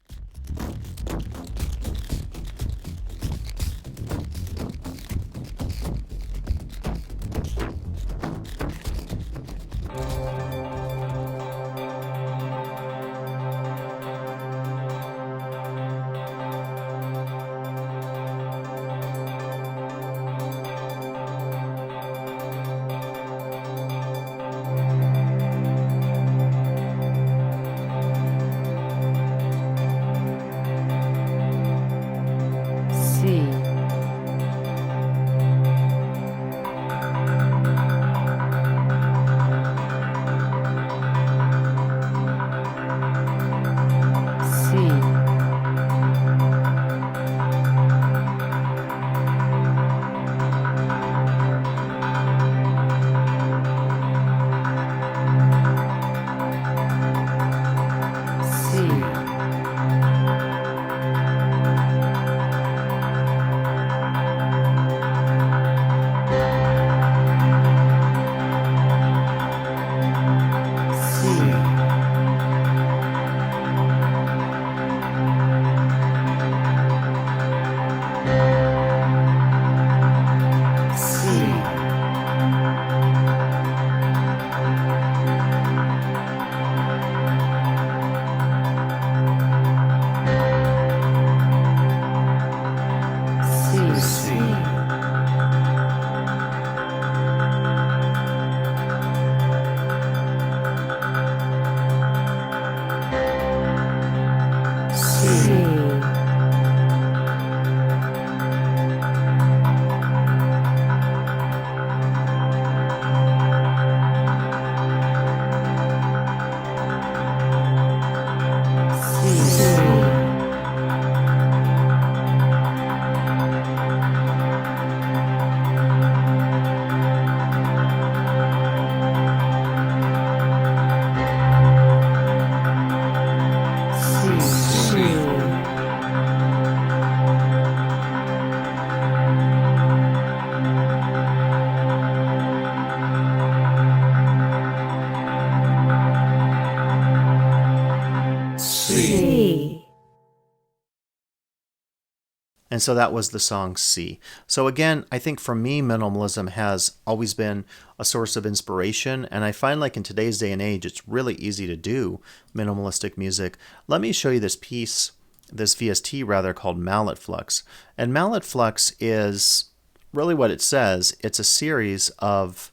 And so that was the song C. So again, I think for me, minimalism has always been a source of inspiration. And I find like in today's day and age, it's really easy to do minimalistic music. Let me show you this piece, this VST rather, called Mallet Flux. And Mallet Flux is really what it says. It's a series of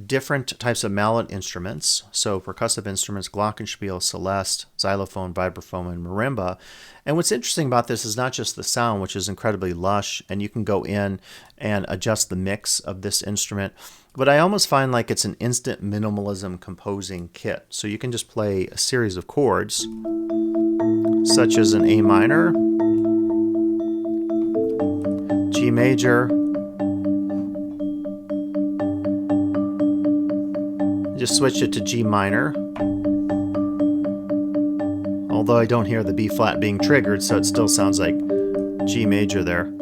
different types of mallet instruments, so percussive instruments, glockenspiel, celeste, xylophone, vibraphone, and marimba. And what's interesting about this is not just the sound, which is incredibly lush, and you can go in and adjust the mix of this instrument, but I almost find like it's an instant minimalism composing kit. So you can just play a series of chords, such as an A minor, G major, just switch it to G minor, although I don't hear the B flat being triggered, so it still sounds like G major there.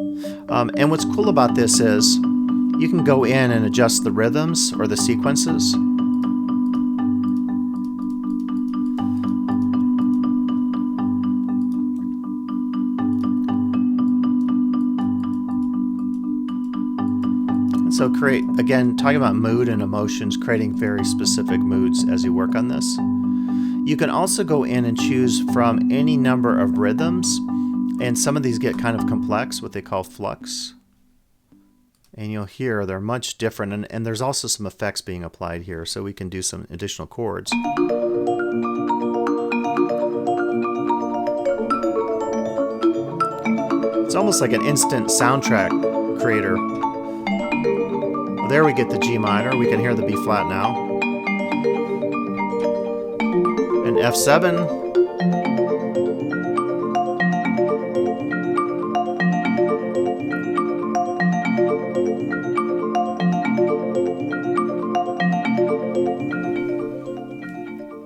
And what's cool about this is you can go in and adjust the rhythms or the sequences. So create, again, talking about mood and emotions, creating very specific moods as you work on this. You can also go in and choose from any number of rhythms And some of these get kind of complex, what they call flux. And you'll hear they're much different. And there's also some effects being applied here, so we can do some additional chords. It's almost like an instant soundtrack creator. Well, there we get the G minor. We can hear the B flat now. And F7.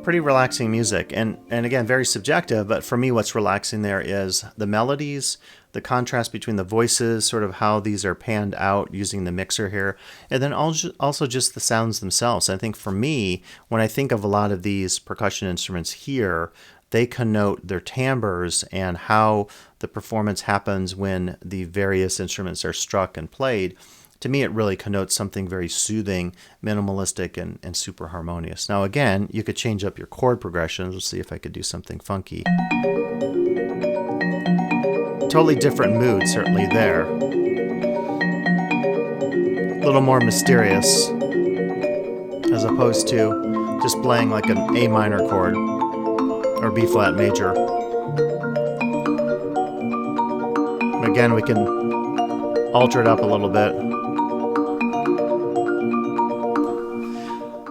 Pretty relaxing music, and again, very subjective, but for me what's relaxing there is the melodies, the contrast between the voices, sort of how these are panned out using the mixer here, and then also just the sounds themselves. I think for me, when I think of a lot of these percussion instruments here, they connote their timbres and how the performance happens when the various instruments are struck and played. To me, it really connotes something very soothing, minimalistic, and super harmonious. Now, again, you could change up your chord progressions. Let's see if I could do something funky. Totally different mood, certainly there. A little more mysterious, as opposed to just playing like an A minor chord or B flat major. Again, we can alter it up a little bit.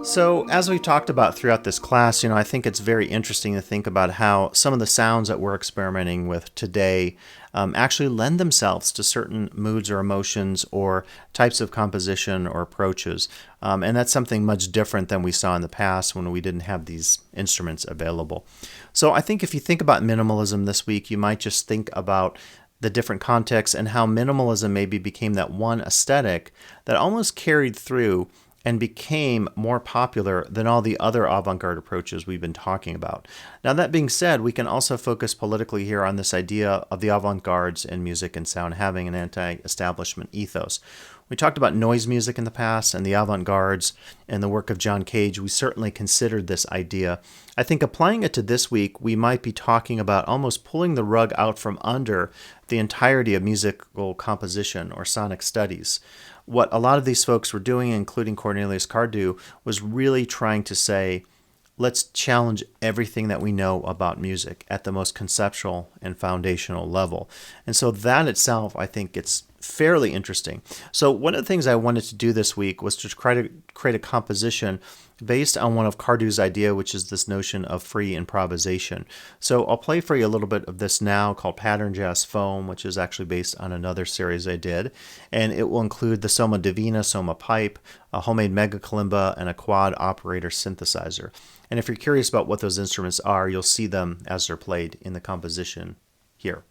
So as we've talked about throughout this class, I think it's very interesting to think about how some of the sounds that we're experimenting with today actually lend themselves to certain moods or emotions or types of composition or approaches. And that's something much different than we saw in the past when we didn't have these instruments available. So I think if you think about minimalism this week, you might just think about the different contexts and how minimalism maybe became that one aesthetic that almost carried through and became more popular than all the other avant-garde approaches we've been talking about. Now, that being said, we can also focus politically here on this idea of the avant-gardes in music and sound having an anti-establishment ethos. We talked about noise music in the past and the avant-gardes and the work of John Cage. We certainly considered this idea. I think applying it to this week, we might be talking about almost pulling the rug out from under the entirety of musical composition or sonic studies. What a lot of these folks were doing, including Cornelius Cardew, was really trying to say, let's challenge everything that we know about music at the most conceptual and foundational level. And so that itself, I think it's fairly interesting. So one of the things I wanted to do this week was to create a composition based on one of Cardew's idea, which is this notion of free improvisation. So I'll play for you a little bit of this now called Pattern Jazz Foam, which is actually based on another series I did. And it will include the Soma Divina, Soma Pipe, a homemade mega kalimba, and a quad operator synthesizer. And if you're curious about what those instruments are, you'll see them as they're played in the composition here.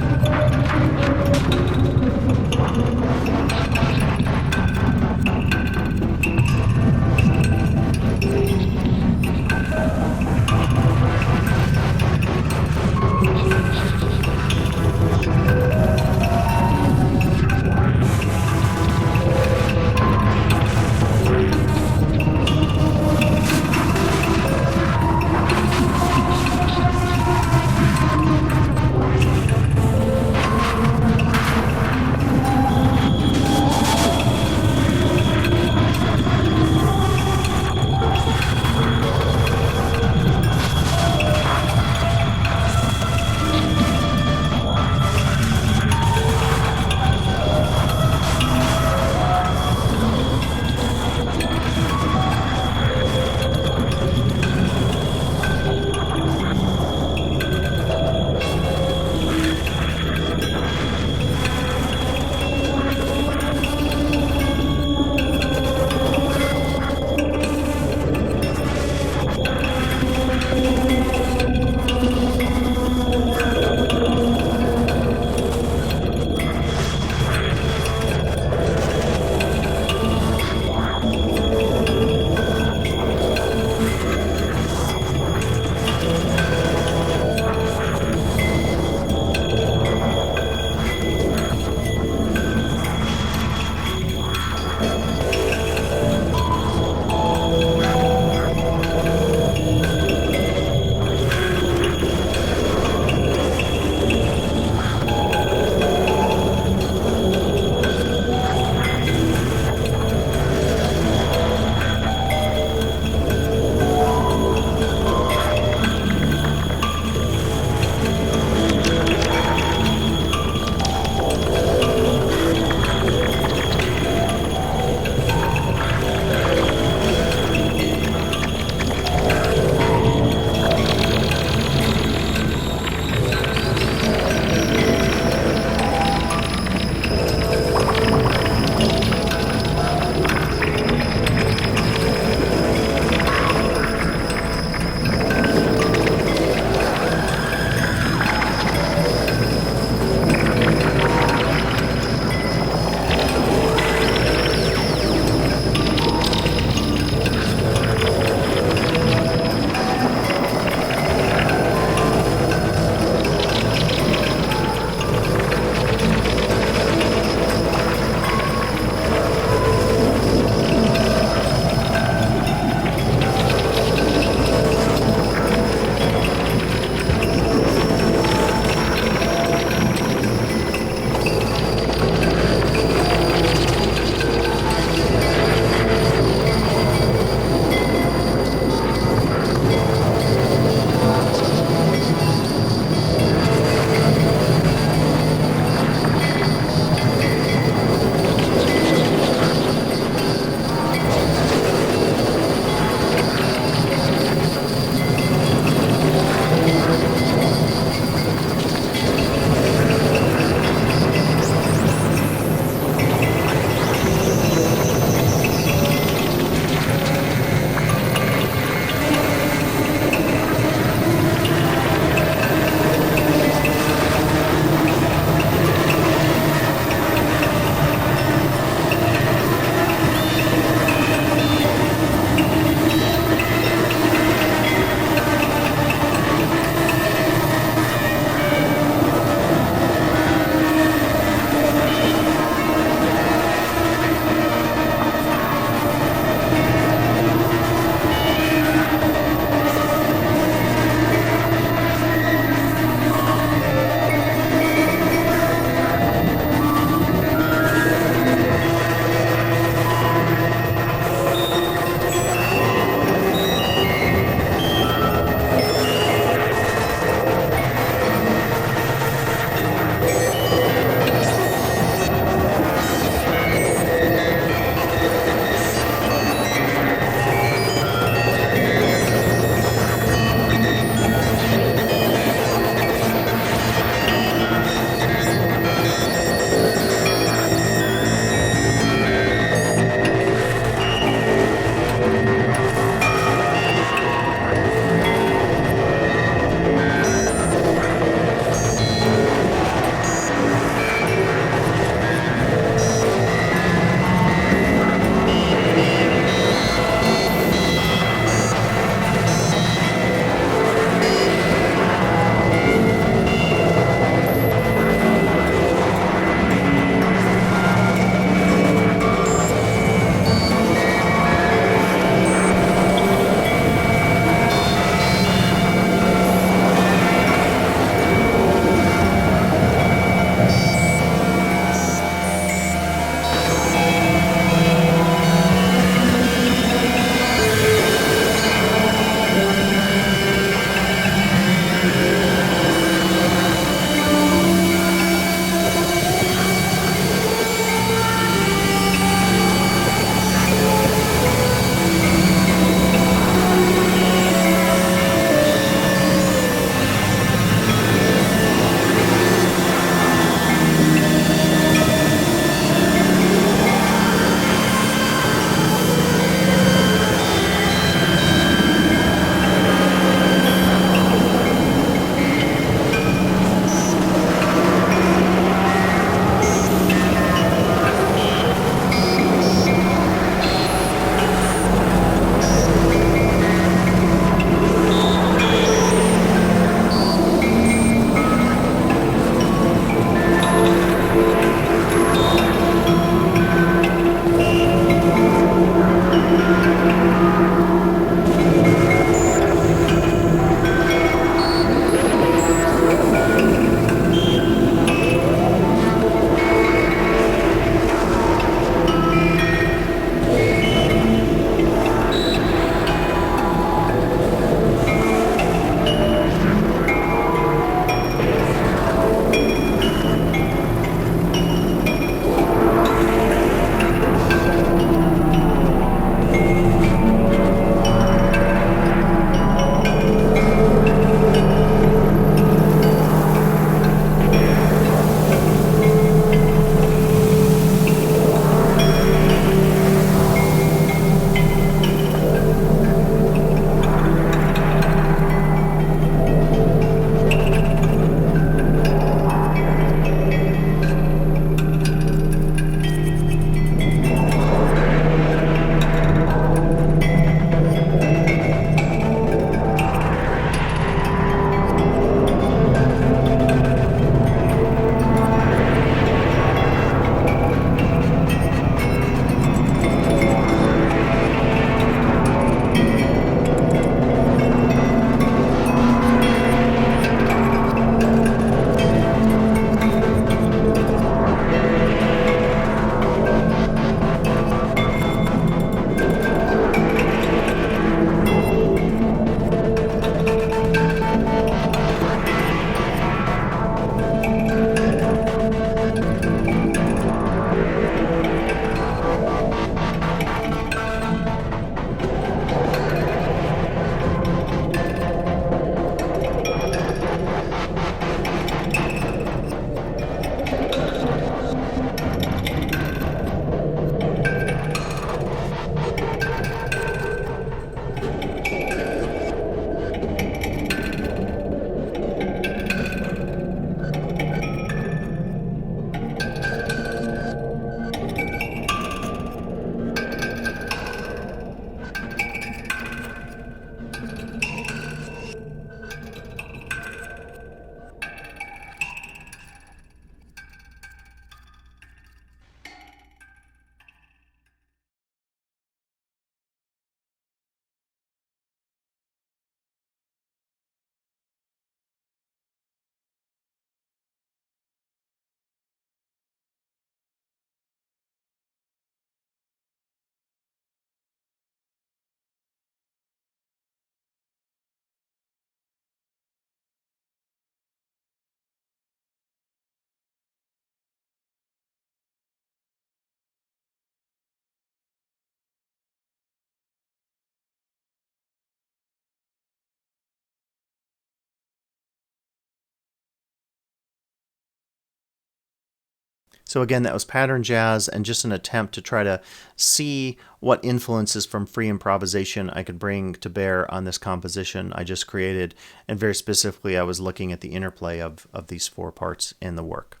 So again, that was pattern jazz and just an attempt to try to see what influences from free improvisation I could bring to bear on this composition I just created. And very specifically, I was looking at the interplay of these 4 parts in the work.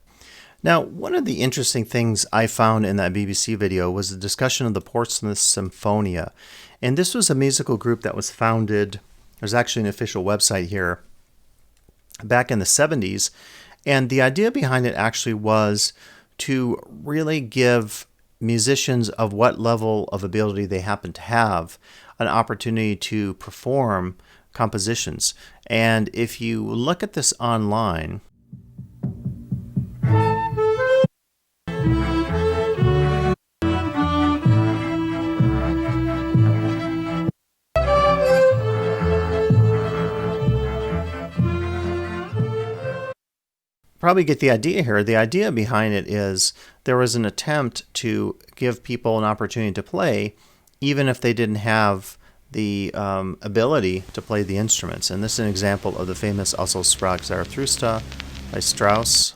Now, one of the interesting things I found in that BBC video was the discussion of the Portsmouth Sinfonia. And this was a musical group that was founded, there's actually an official website here, back in the 70s. And the idea behind it actually was to really give musicians of what level of ability they happen to have an opportunity to perform compositions. And if you look at this online, probably get the idea here. The idea behind it is there was an attempt to give people an opportunity to play, even if they didn't have the ability to play the instruments. And this is an example of the famous Also sprach Zarathustra by Strauss.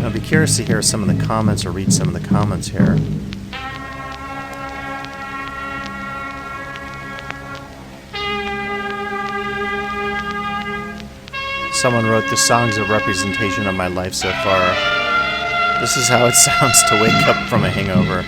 I'll be curious to hear some of the comments or read some of the comments here. Someone wrote, "The songs of representation of my life so far. This is how it sounds to wake up from a hangover."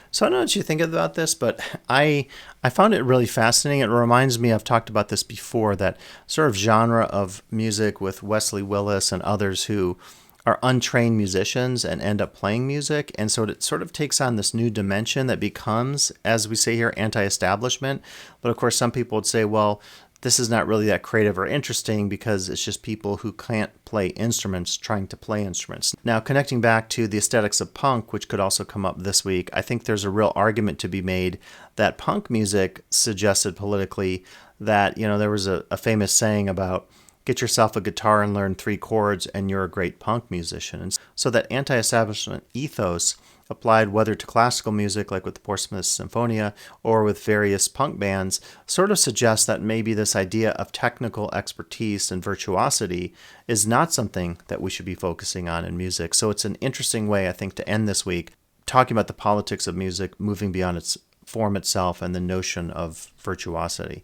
So I don't know what you think about this, but I found it really fascinating. It reminds me, I've talked about this before, that sort of genre of music with Wesley Willis and others who are untrained musicians and end up playing music. And so it sort of takes on this new dimension that becomes, as we say here, anti-establishment. But of course, some people would say, well, this is not really that creative or interesting because it's just people who can't play instruments trying to play instruments. Now, connecting back to the aesthetics of punk, which could also come up this week, I think there's a real argument to be made that punk music suggested politically that, there was a famous saying about get yourself a guitar and learn 3 chords and you're a great punk musician. And so that anti-establishment ethos applied whether to classical music like with the Portsmouth Sinfonia or with various punk bands sort of suggests that maybe this idea of technical expertise and virtuosity is not something that we should be focusing on in music. So it's an interesting way, I think, to end this week talking about the politics of music moving beyond its form itself and the notion of virtuosity.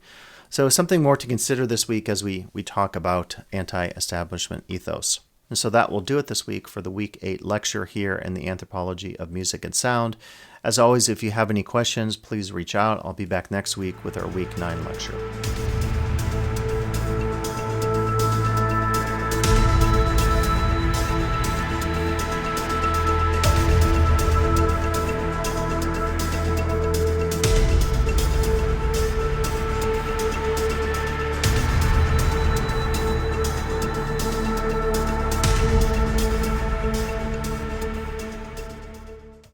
So something more to consider this week as we talk about anti-establishment ethos. And so that will do it this week for the Week 8 lecture here in the Anthropology of Music and Sound. As always, if you have any questions, please reach out. I'll be back next week with our Week 9 lecture.